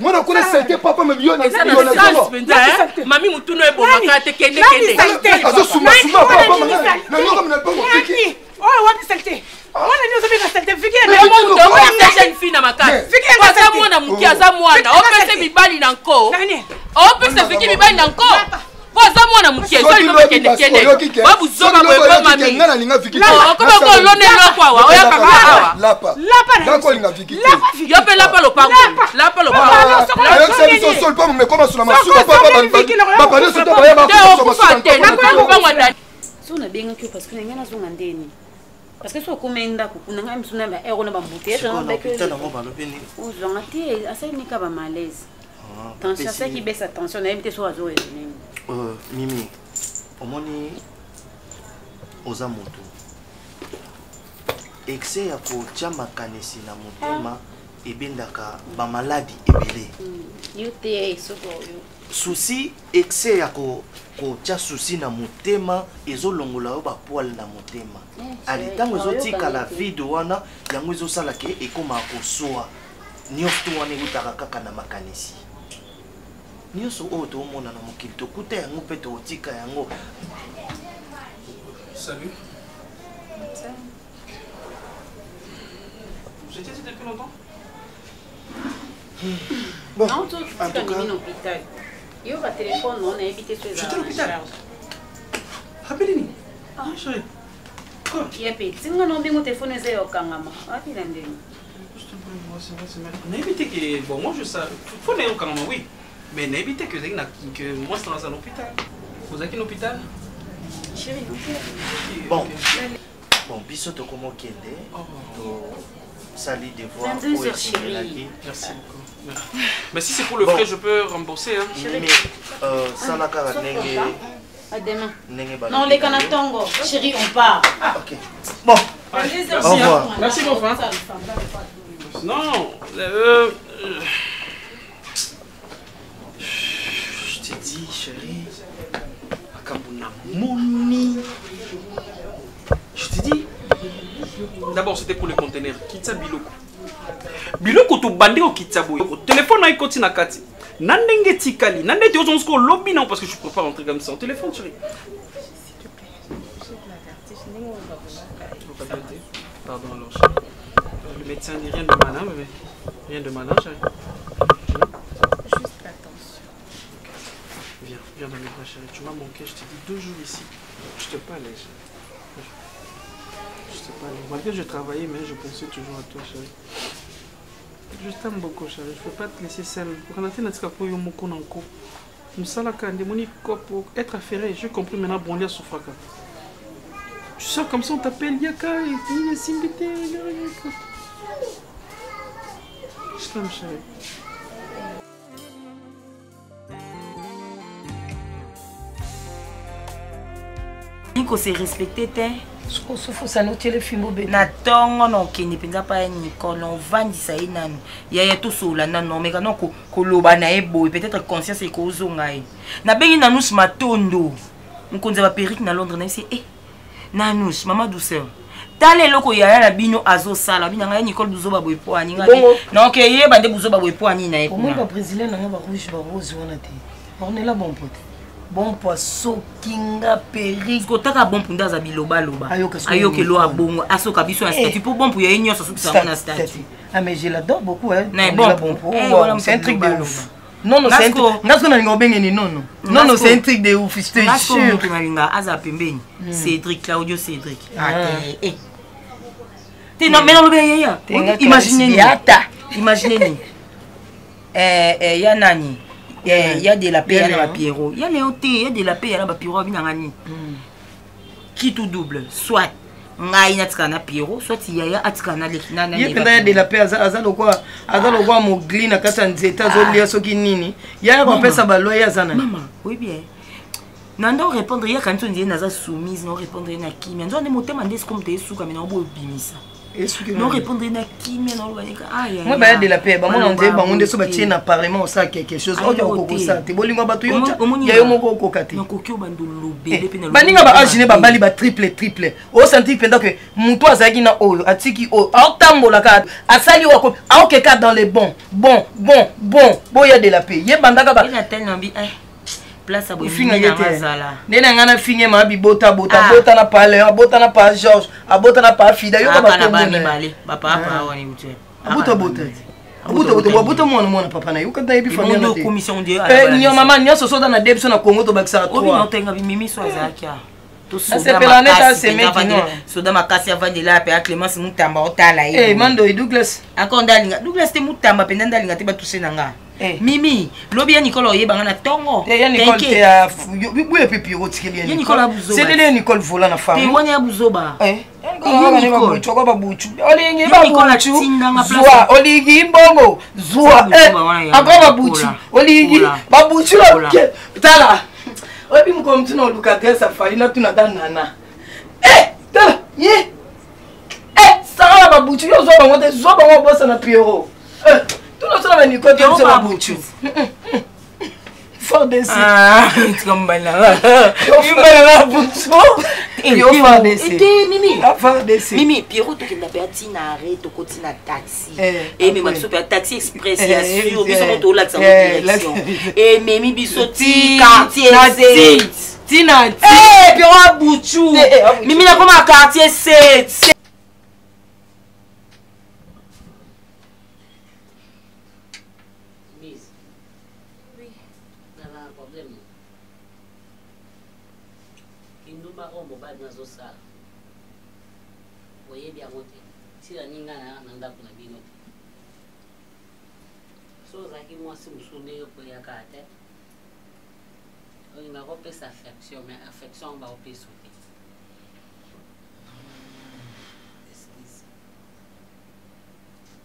mwana kuna salte papa mebiona mami mutuno ebomaka te kende azosumba papa nanyoka mna pango fiki oh wapi salte mwana nyo zobenga salte fiki jeune fille na makasi aza mwana muke aza mwana opese mibali na nko opese fiki mibali na nko aza mwana muke ezolibokendekende babuzoba boyebo mami okoma kolone eloko awa oyakaka awa yo mpe lapa lopango so nabengaki yo parce que nanga nazonga ndeni parce que so okoma endako kuna ngai misuna baero na bambutezwanga te asayinika bamalaise tension asaki besa tension nayebi te so azoyeza nini Mimi omoni oza moto excès ya kotia makanisi na motema ebendaka bamaladi ebele yo te soko oyo souci excès ya kotia souci na motema ezolongola yo bapoile na motema ali ntango ezotikala vide wana yango ezosala ke ekomaka kosoa nyonso wana ekutaka kaka na makanisi nyonso oyo toomona na mokili tokuta yango mpe tootika yango. Salut. J'étais ici depuis longtemps. Bon, en tout cas, tu es à l'hôpital. Il y a un téléphone, on a évité ce J'étais à l'hôpital. Rappelez-moi. Ah, chérie. Quoi? Il y a petit. Si on a un téléphone, c'est au Kangama. Ah, il a un demi. On a évité que. Bon, moi je sais. Il faut aller au Kangama, oui. Mais on a évité que moi je suis dans un hôpital. Vous êtes à l'hôpital? Chérie, bon. Bon, bisoto comme au Kende. Sali de voir. Merci beaucoup. Mais si c'est pour le frais, je peux rembourser. Hein. Mais ça la cara nenge. À demain. Non, les canatongo. Chérie, on part. Ah, ok. Bon. Merci, au revoir. Merci, mon frère. Non. Je t'ai dit, chérie. Akabuna Moni. Je t'ai dit. D'abord, c'était pour les conteneurs. Kitsa Biloko. Biloko to bande au Kitsa Boyo. Téléphone à côté na kati. Nandenge tikali. Nande te ozon sko lobby non parce que je peux pas rentrer comme ça. Au téléphone, chérie. S'il te plaît. Pardon alors, chérie. Le médecin dit rien de malin, bébé. Rien de malin, chérie. Juste attention. Viens dans mes bras, chérie. Tu m'as manqué, je t'ai dit 2 jours ici. Je te parlais, chérie. Je te parlais. Malgré que je travaillais, mais je pensais toujours à toi, chérie. Je t'aime beaucoup, chérie. Je ne peux pas te laisser seule. Pour être affairé, j'ai compris maintenant, bon, il y a Soufraka. Tu sors comme ça, on t'appelle Yaka et il y a Simbité. Je t'aime, chérie. Niko se respecté te. Sofu sano telefimbo be. Na tongo no keni penza pa Niko no vandisa inanu. Ya to sola nanu meka no ko loba na ebo peut-être conscience ko zonga e. Na bengi nanus matondo. Mkonza ba perruque na Londres na se nanus mama douceur. Tale loko ya na bino azo sala bina nga Nicole buzoba boy po ani nga. Non ke ye bande buzoba boy po ani na e. Pour moi ba brésilien na ba rouge ba rose wana te. On est là bon pote. bon poisson kinga péri kotaka bon punda za biloba loba ayoke lo abongo asoka biso na statut pour bon pour yé nyonso so ça na statut. Ah mais je l'adore beaucoup hein. Bon pour c'est un truc de ouf. Non c'est un truc. Ngasko na lingo bengeni non c'est un truc de ouf, je te jure. Ngasko malinga aza pembeni. Cédric Claudio Cédric. Non mais non ya. Imaginez ya nani. Il y a de la paix à la Pierrot. Il y a Léonté, il y a de la paix à la Pierrot. Qui tout double, soit ngai natikana Pierrot, soit il y a atikana lekina. Il y a de la paix azalo kwa mogli na kata nzeta zolia soki nini. Il y a ko pesa balo ya zana. Maman, oui bien. Nando répondre ya quand on dit naza soumise, non répondre na kimia. Nzo ne motema ndesi comme te suka mais na bo bimisa. Non répondre na kimia non banika. Moi ba de la paix, ba mon ndé ba monde so ba tiena parlement ça quelque chose. O ko ça te bolingo ba to yo. Ya yo moko ko kati. Na kokyo bandolo bele pe na. Baninga ba agine ba bali ba triple. O senti pendant que muto azaki na oyo atiki o autambola ka asali wako aokeka dans les bon. Boya de la paix. Ye bandaka ba. Ina tel nambi place à Bofinga Mazala. Nena ngana finge ma bi bota na pa Léon, bota na pa Georges, abota na pa Fida yo ba ko mone. Papa wani mutwe. Abota mwana papa na yo ka dai bi famille na te. Commission de nyo mama nyo so na debso na Congo to bakisa to. Obi no tenga bi mimi so azakia. To soda makasi se metino. Soda makasi avant de la pe Clémence Mutamba otala ye. Eh mando Douglas. Encore ndalinga. Douglas te Mutamba pe ndalinga te ba toucher nanga. Mimi, lobi ya Nicole oyeba na tongo. Ya Nicole te ya buye pepi roti ke ya Nicole abuzoba. C'est de Nicole vola na femme. Te wani abuzoba. Nicole choko ba buchu. Olingi ba buchu. Zwa olingi mbongo. Zwa. Encore ba buchu. Olingi ba buchu la. Tala. Obi mkomtu na luka tesa fali na tuna danana. Tala. Ye. Sara ba buchu yo zo ba ngote zo ba ngo bossa na Pierrot. Tout le monde a venu côté de la bouche. Fort d'essai. Tu comme là. Tu vas la bouche. Il faut faire d'essai. Mimi. Faire d'essai. Mimi, Pierrot tu na perti na arrêt to côté na taxi. Et même so per taxi express ya sur biso moto la direction. Et Mimi biso ti quartier C. Tina. Pierrot Bouchou. Mimi na comme quartier C. Affection, mais affection va au pays sauter.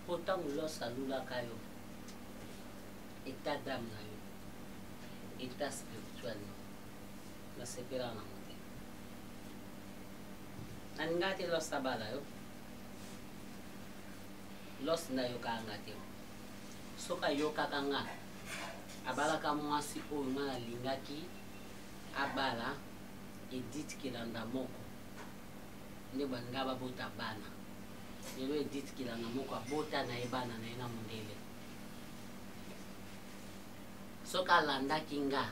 Pourtant, nous salut la caillou. État d'âme, état spirituel. La séparation. Nangate los sabala yo. Los na yo kangate. Soka yo kakanga. Abala kamwasi o na lingaki. Abala Edith Kilanda moko ne bangaba bota bana lelo Edith Kilanda moko abota na ebana na ina mundele soka landa kinga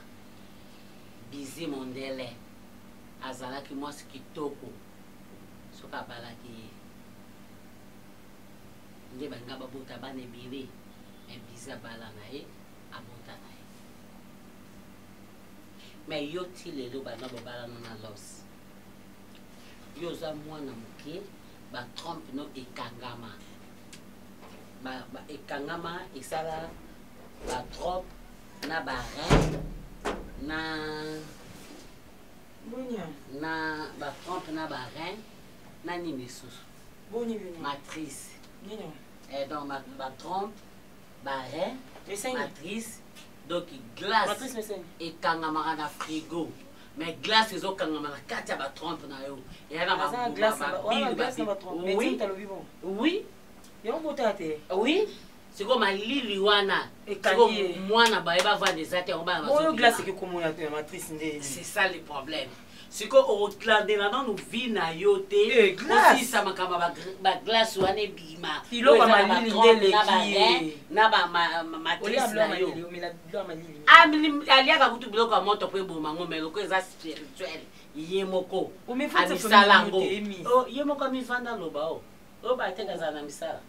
bizi mondele azalaki mwasi kitoko soka balaki ne bangaba bota bana ebire bizi abala na ye abota na ye. Mais yo ti lelo bana bobala na los yo za mwana muke ba trompe no ekangama ba ekangama isala ba trop na ba rein na ba trompe na ba rein na nini susu matrice et donc ba trompe ba rein matrice. Donc glace et kangamara na frigo mais glace ils ont kangamara katia ba trompe na yo et na ba glace na ba trompe oui oui yo botate oui c'est comme lili wana et comme moi na ba eba va des até on ba glace que comme la matrice ndé c'est ça le problème siko oklandela nano vi na yo te osisa makambo baglace wana ebima na bamatrice na yo aliaka kutu biloko ya moto mpo eboma ngo me loko eza spirituel ye moko amisala yango ye moko amivanda loba o oyo bateka azala na misala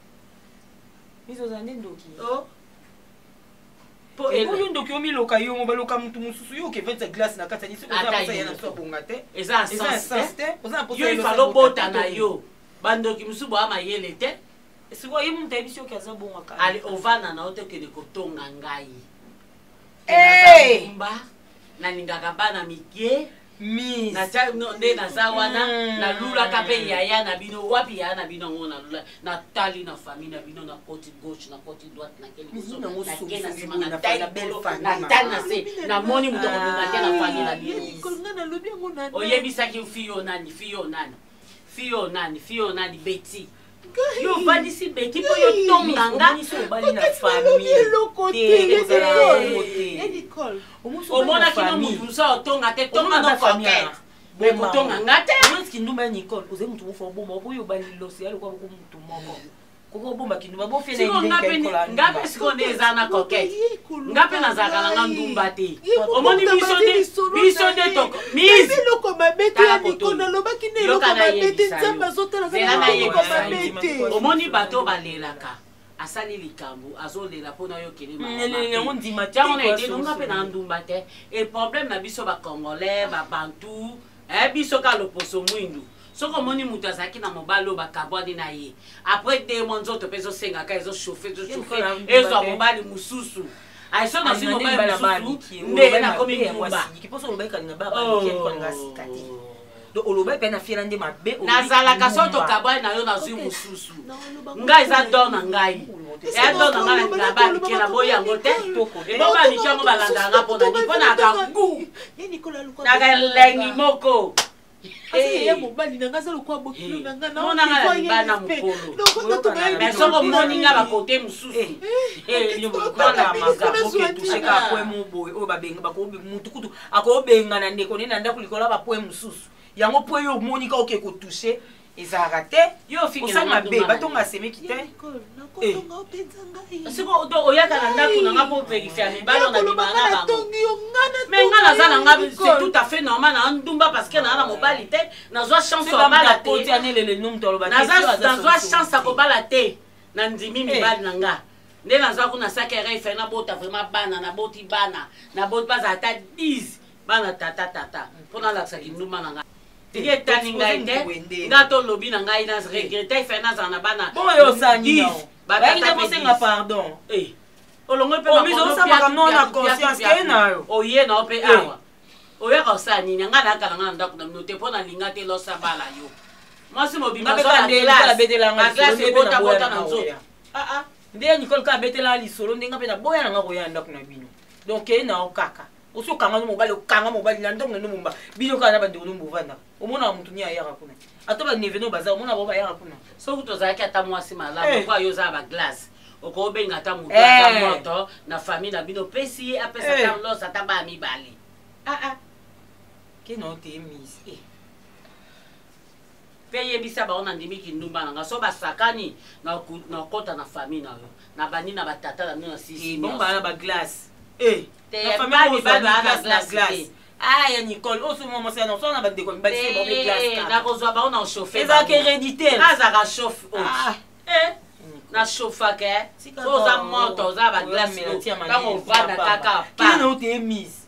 mizozande ndoki oyo ndoki omiloka yo baloka mutu mosusu yo okevesa glace na kati ya nisi oza ya na so abonga te eza asens te yo ifala obota na yo bandoki mosusu boya mayele te sikoyo ye mutu ayebisi oki aza bongaka ali ovanda na yo te okende kotonga ngai nalingaka bana mike nde naza wana nalulaka mpe yaya na bino wapi yaya na bino yango nalula natali na famille na bino na koti gauche na koti droite nakeli nake na nsima natali na se namoni moto kolonga te na famille na bino oyebisaki fiyo nani beti yo vandisi beti mpo yo tonganga omonaki no mutu mosu otonga te tonga no coquete me kotonga nga te omoniki ndumba ya nicole oze mutu mofu oboma oboyo balilosi yalokwa boko mutu moko koko obomba kindumba nga mpe siko nde eza na coquete nga mpe nazalaka nanga ndumba te omoni biso nde toko omoni bato balelaka asali likambo azolela mpona yo kelemajango na edenonga mpe na ndumba te e problème na biso bacongolais babantu biso ka loposo mwindu soki omoni moto azalaki na mobali oyo bakabwani na ye après 2 mois nzoto mpe ezosengaka ezochauffe ezwa mobali mosusu aiso nazwi mobali mosusu nde nakomi ndumba nazalaka so tokabwani na yo nazwi mosusu ngai eza dor na ngai eya dor na ngai na balike na boyi yango te ebo balike yango balandanga mpona ni mpo naka gu nakalengi moko monanga na libana mokolo mesoko moninga bakote mosusu mutukutu akobengana ndeko nde na ndako likolo ya bapoe mosusu yango po oyo omonika oke kotouche ezalaka te osanga be batonga asemeki te siko oyaka na ndako nanga mpo verifia mibalo na bibanga bango me nga naza nanga c'est tout à fait normal na ndumba parce que naa na mobali te nazwa chance obala te nazwa chance akobala te na ndimi mibali na nga nde nazwa kuna sakere efe nabota vraiment bana naboti bana naboti bazala ata 10 bana tata mpo nalakisaki ndumba na nga tiki etani ngai te nga tolobi na ngai na regrete efe nazala na bana olongo oye na mpe awa oyaka osala nini anga nakala nga na ndako na bino te mpo nalinga te losabala yo mwasi mobima baglase ebotabota na nzoto nde nicole ka abetela lisolo ndenga mpe naboya nanga koya ndako na bino donc eye nao kaka osi okanga no mobali okanga mobali na ndongo neno momba bino kaka na bandeko no movanda omona mutu ni ayaka kuna ata baneve no baza omona bo bayaka kuna soki tozalaki ata mwasi malamu kwa yo ozala baglace okobenga ata moto ata moto na famille na bino opesi ye apesa ata loso ata baya mibale ke no te mise mpe yebisa bango na ndimiki ndumba nanga so basakani na kota na famille na yo na bani na batata na bino na sisi bombana baglace aya nicole osoma mosana osona bandeko mibali bombe glace nakozwa bango na chauffe ezalaka héréditaire azaka chauffe na chauffake oza moto oza baglace ntango ovanda kaka kina ote mise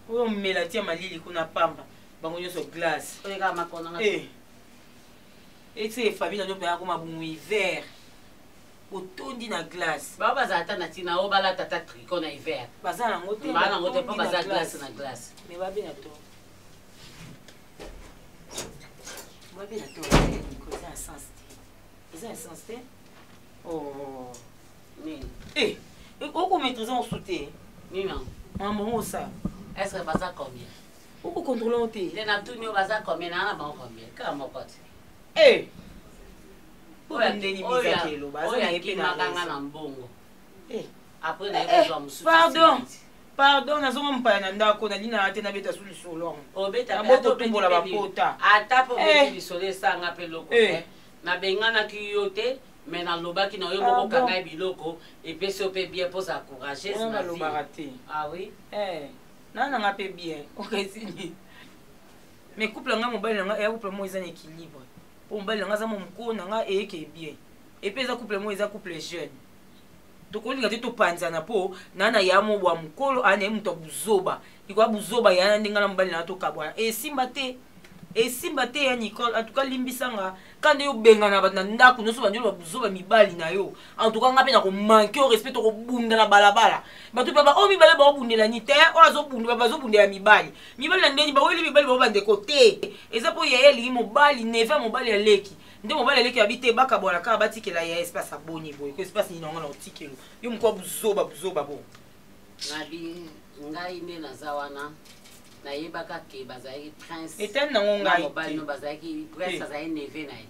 oyo omela tia malili kuna pamba bango nyonso glace oyekaka makonanga eti efamille nanyo mpe akoma bongo hiver otondi na glace bao bazala ata na ntina oyo balata ata tricot na hiver baza nango te baa nango te mpo baza glace na glace me babena to babena to eza essence te eza essence te nini okomaîtrise osu te nini mambo osala est ce que baza combien okocontrôle o te nde na tuni oyo baza combien naa na bango combien kaka moko te oyo akimakanga na mbongo apres nayekozwa mosusu pardon pardon nazonga mpaya na ndako na lina ate na beta sous lisolo obeta boto tumbola bapota ata po beti lisolo esanga pe loko te na bengana ki yo te mais na lobaki na yo moko kanga biloko epesi ope bien pour s'encourager na lobaka te ah oui nana nga pe bien okesini mais couple nga mobali nga ya couple mo eza na équilibre po mobali nga za mo mko na nga eke bien epeza couple mo eza couple jeune tokolinga te topanzana po nana ya mo bwa mukolo ane muto buzoba ikwa buzoba yana ndinga na mobali na tokabwana esimba te ya Nicole en tout cas limbisanga kande yo benga na bana ndako noso banjolo babuzoba mibali na yo en tout cas ngape na ko manquer au respect to bunda na balabala batu baba o mibale ba bundela ni te o azo bunda baba zo bundela mibali na ndeni ba weli mibali ba bande côté eza po ya eli mobali neva mobali ya leki nde mobali ya leki habite baka bwana ka batikela ya espace aboni boy ko espace ni nonga na otikelo yo mko buzoba bo nabi ngai ne nazawana na yebaka ke bazaki prince eten na ngai mobali no bazaki prince azai neve na ye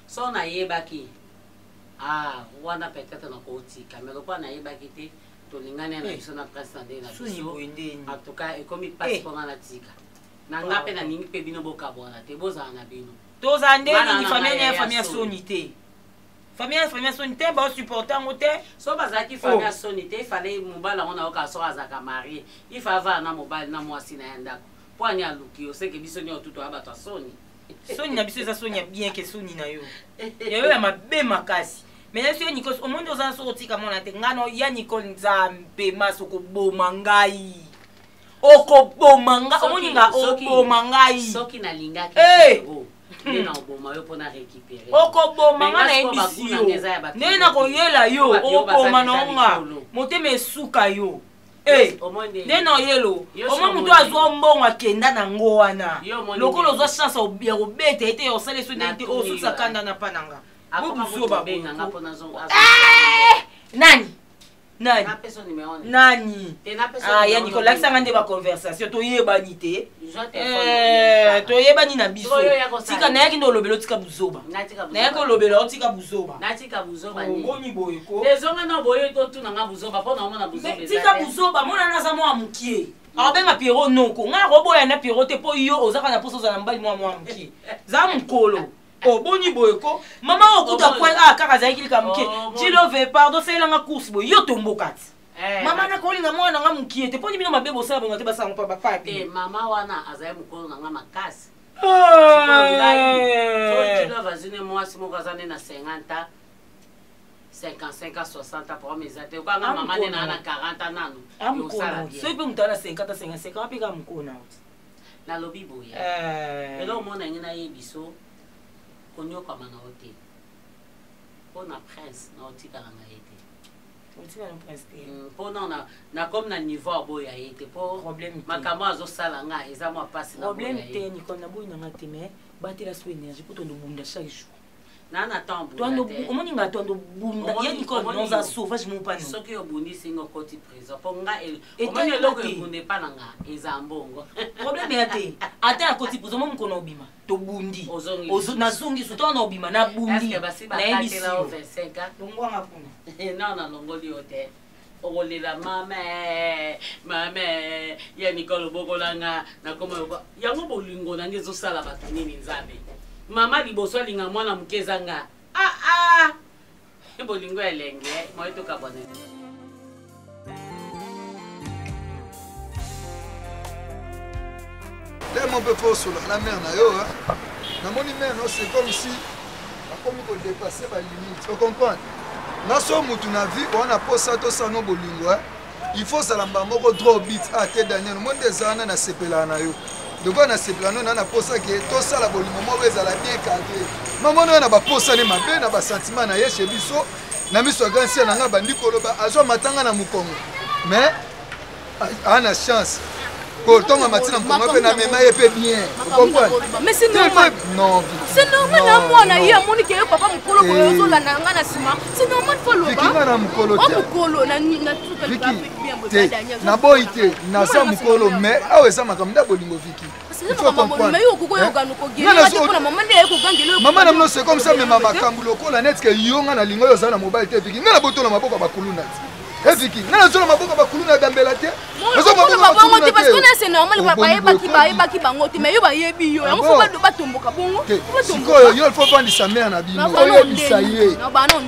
so na yebaki wana peut-être na kotika mais lokwa na yebaki te tolingana na biso na prince na nde na biso en tout cas ekomi passeport na tika na ngape na ningi pe bino bokabona te bozala na bino toza nde ni famille soni te famille soni te ba supporter ngote so bazaki famille soni te fallait mobala ona oka so azaka marié il fa va na mobali na mwasi na yandako po ani aluki oseke biso ni otuto abatwa soni na biso eza soni bien que soni na yo yo ya mabe makasi mais yo Nicole au monde oza so tika mona te ngano ya Nicole nzambe masoko boma ngai okoboma ngai omoninga oboma ngai soki na lingaki nena oboma yo pona récupérer okoboma nga na ebisi yo nena koyela yo okoma nonga motema esuka yo nena oyelo omo mutu azwa mbongo akenda na ngo wana lokolo ozwa chance ya kobeta ete osala eso nde te osukisa kanda na pananga bobuzoba nani ya Nicole lakisanga nde baconversation toyebani te toyebani na biso tika nayaki nde olobela otika buzoba nayaki olobela otika buzoba omoni boyeko ezonga boye totunanga buzoba mpo naomona tika buzoba mona naza mwa mokie abenga Pierrot noko ngai koboya na Pierrot te mpo yo ozaka na mposa ozala mobali mwa mokie za mokolo boni boyeko mama okuta point kaka azalaki lika mokie tilove pardon selanga course boye yo tomboka ti mama nakolinga mwana nga mokie te mponi bino mabe bosala bonga te basango pa bapapi mama wana azali mokolo nanga makasi tilove azine mwasi moko aza nde na 50 55 60 pour mes até okanga mama nde na 40 nano yosala bien so ipe mutala 50 55 apika mokona na lobi boya elo mona ngina yebiso konyoka mana ote pona prince na otikala na ete otikala na prince te pona na comme na niveau boya ete po makambo azosala nga eza mwa pasi na problème te Nicole na boyi na nga te mais batela so énergie po tondo bunda chaque jour nana tambo omoni nga tondo bunda ya Nicole noza sauvage mon pan soki obundisi ngo koti prison po nga omoni eloko ebunde pa na nga eza mbongo problème ya te ata ya koti prison mo mkono obima tobundi nazongi suto na obima na bundi na yebisi longwanga kuna na longoli yo te okolela mame ya Nicole obokolanga nakoma yango bolingo nange ezosala bato nini nzambe mama liboso alinga mwana moke ezanga bolingo elenge moyetoka bone tellement peu posola na mère na yo namoni mère no c'est comme si akomi kodépasser ba limite tu comprends naso mutu na vie wana posa to sano bolingo il faut salamba moko draw beat te Daniel monde ezana na sepela na yo donc na sepela no na posa ke to sala bolingo mo ezala bien cadré maman no na ba posa ne mabe na ba sentiment na ye chez biso na miso gansi na nga bandi koloba azwa matanga na mukongo mais ana chance tonga matina mkongo pe na mema ye pe bien mais c'est normal non c'est normal na mwana ye amoni ke papa mukolo ko yozola na nga na sima c'est normal fo loba kinga na mukolo te mukolo na tuka te na boy te na sa mukolo mais awe sa makamda bolingo Viki mama na mno c'est comme ça mais mama kambulo kola net ke yo nga na lingo yo za na mobile te Viki nga na boto na maboko bakuluna Viki, nana zolo maboko bakulu na gambela te. Parce que c'est normal bayebaki bango te mais yo bayebi yo yango faut ba tomboka bongo. Sikoyo yo il faut prendre sa mère na bino. Oyebisa ye.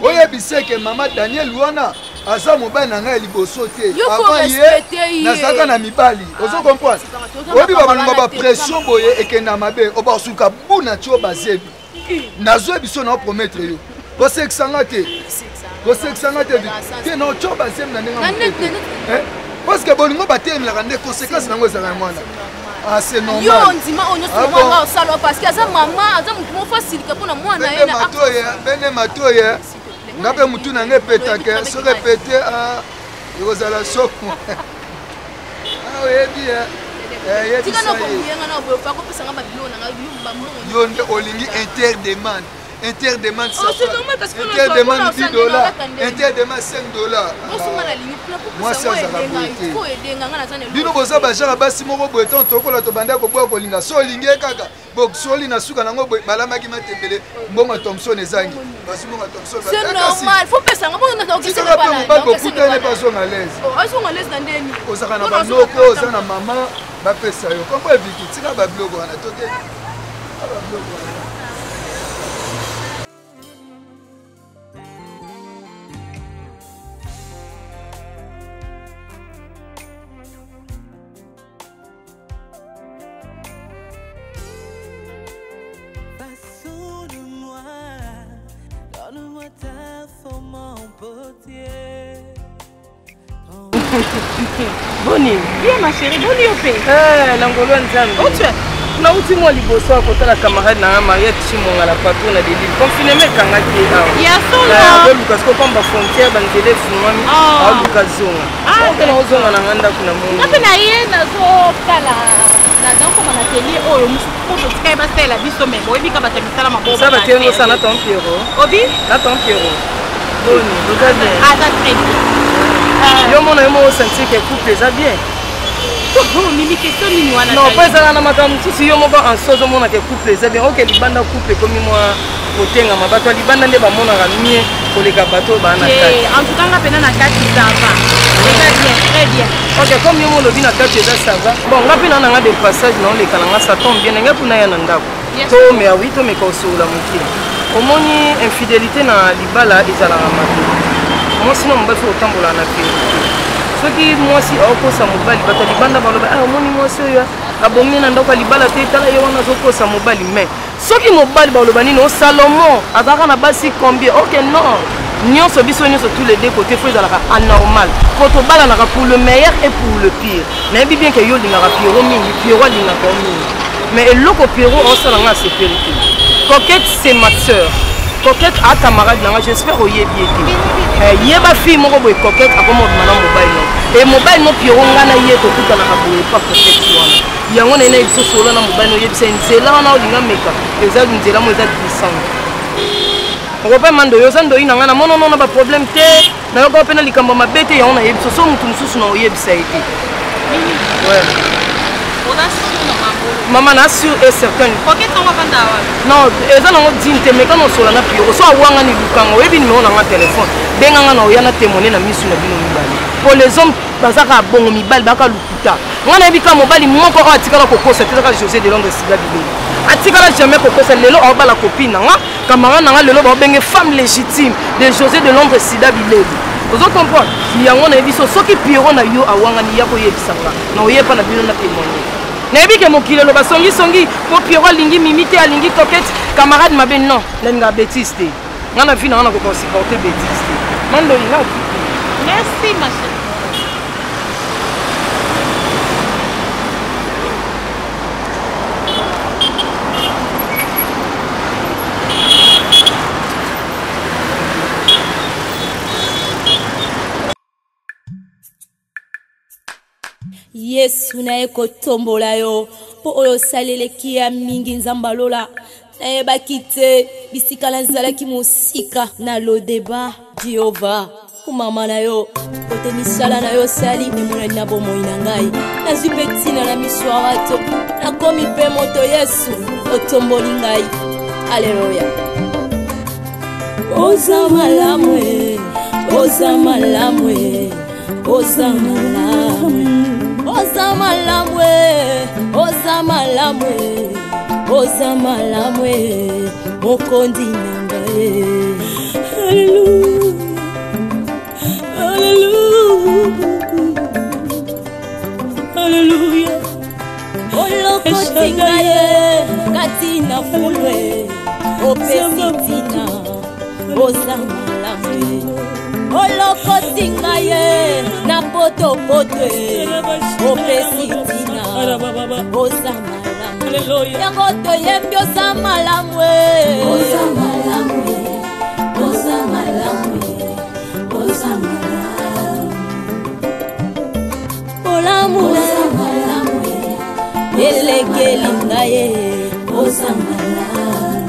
Oyebisa ke mama Daniel wana aza mobali na ngai liboso te. Avant ye nazaka na mibali. Ozo comprendre. Obi babalunga ba pression boye ekenda mabe obasuka buna tio bazebi. Nazo biso na promettre yo. Boseksanga te. Boseksanga te. Te no tio bazem na ndenga. Parce que bolingo batem la rende conséquence nango za mwana. Ah c'est normal. Yo ndima onyo soma salo parce que aza mama aza mutu mo facile ka pona mwana ye na bene matoye. Ngabe mutu na ngepeta ke so répéter ah yozala soko. Ah oui bien. Tika no konguyenga na boyo fa ko pesa ngaba bilo na ngabi ba mo. Yo nde olingi interdemande. Interdemande ça. Interdemande $10. Interdemande $5. Moi ça ça va beauté. Bino boza ba jara basi moko boye ton tokola to banda ko boya kolinga so lingi kaka. Bok soli na suka nango boye balama ki matembele mbonga Thompson ezangi. Basi mbonga Thompson. C'est normal, faut pesa ngabo na to kisa ba la. Ba beaucoup tane pas son à l'aise. Oh, ils sont à l'aise dans deni. Ozaka na ba noko ozana mama ba pesa yo. Kombo eviki tika ba blogo na toke. Ba blogo. Boni, bien ma chérie, boni opé. Langolo nzambe. Oh tu es. Na uti mo liboso akota la camarade na Maria Chimonga la patron na deli. Confinement kanga ki awa. Ya solo. Lucas ko komba frontière ban dele fumami. Lucas zonga. Tena ozonga na nganda kuna mungu. Ngapi na ye nazo kala. Na danko mana teli oyo musu tkai ba stela biso me. Oyebi ka bata misala maboko. Ça va tenir ça na ton Pierrot. Obi? Na ton Pierrot. Boni, regarde. Ah ça très bien. Yo mona yo mo sentir que couple ça bien. Mimi question ni wana. Non, pas ça na makambo si yo mo ba en sozo mona que couple ça bien. OK, libanda couple comme moi otenga mabato libanda nde ba mona ga mie koleka bato ba na kati. En tout cas nga pena na kati ça va. Très bien. OK, comme yo mo lobi na kati ça va. Bon, nga pena na nga de passage na oleka na nga ça tombe bien nga puna ya na ndako. To mais oui to me kosola muki. Omoni infidélité na libala ezala na mato. Moi sinon mobali faut tambola na pe. Soki moi si okosa mobali bato libanda baloba omoni moi si oyo abomi na ndako libala te tala yo wana zokosa mobali mais soki mobali baloba nini o Salomon azaka na basi combien OK non nyonso biso nyonso tous les deux côtés faut ezalaka anormal faut to bala naka pour le meilleur et pour le pire na yebi bien que yo lingaka Pierrot mingi Pierrot lingaka mingi mais eloko Pierrot osalanga sécurité coquette c'est ma sœur coquette a camarade nanga j'espère oyebi ete yeba fille moko boy coquette akoma mana mobile no et mobile no Pierrot ngana ye to kuta na kaboye pas coquette wana yango na ina biso solo na mobile no yebisa nzela wana olinga meka eza nzela mo eza glissant okopa mando yo sando ina ngana mono no ba problème te na yo ko pena likambo mabete yango na yebiso so mutu mususu na oyebisa ete ouais maman na sûr et certain coquette on va vendre non eza nango dinte mais quand on sola na Pierrot so awanga ni lukango yebi numéro na téléphone benganga na oyana témoigner na misu na bino mibali pour les hommes bazaka bongo mibali baka lukuta ngana yebika mobali moko o atikala kokosa tezaka José de Londres sida bilé atikala jamais kokosa lelo o bala copine nanga camarade nanga lelo ba benge femme légitime de José de Londres sida bilé ozo comprendre yango na yebiso soki Pierrot na yo awanga ni yako yebisanga na oyepa na bino na témoigner na yebike mokile lo basongi songi po Pierrot lingi mimite alingi coquette camarade mabe non lenga bêtise te ngana vie na ngana ko supporter bêtise te mando inga merci ma chérie. Yesu naye kotombola yo po oyo saleleki ya mingi nzamba lola nayebaki te bisika nazalaki mosika na lodeba Jehova kumama na yo kote misala na yo sali emonani na bomoi na ngai nazwi mpe ntina na miso ya bato nakomi mpe moto Yesu otomboli ngai aleluya oza malamu oza malamu oza malamu oza malamu oza malamu oza malamu mokondi nanga Alléluia olokotinga ye kati na fulwe opesitina oza malamu olokotinga ye na potopoto opesitina oza malamu yango toyembi oza malamu oza malamu oza malamu oza malamu olamu oza malamu elekeli ngaye oza malamu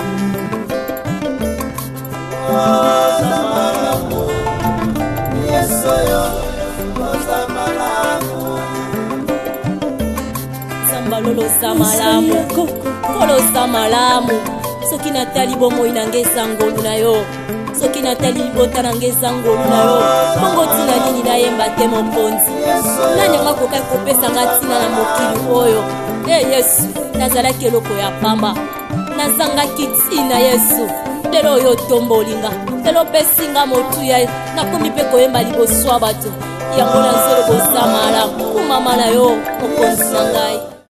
oza malamu yesoyo oza malamu sambalolo oza malamu kolo oza malamu soki natali bomoi nange ezangolu na yo soki natali libota nange ezangolu na yo bongo ntina nini nayemba te mokonzi nani yango akokai kopesanga ntina na mokili oyo yesu nazalaki eloko ya pamba nazangaki ntina yesu lelo oyo otombolinga lelo opesinga motuya nakomi mpe koyemba liboso ya bato yango nazolobosa malamu kumama na yo mokonzi na ngai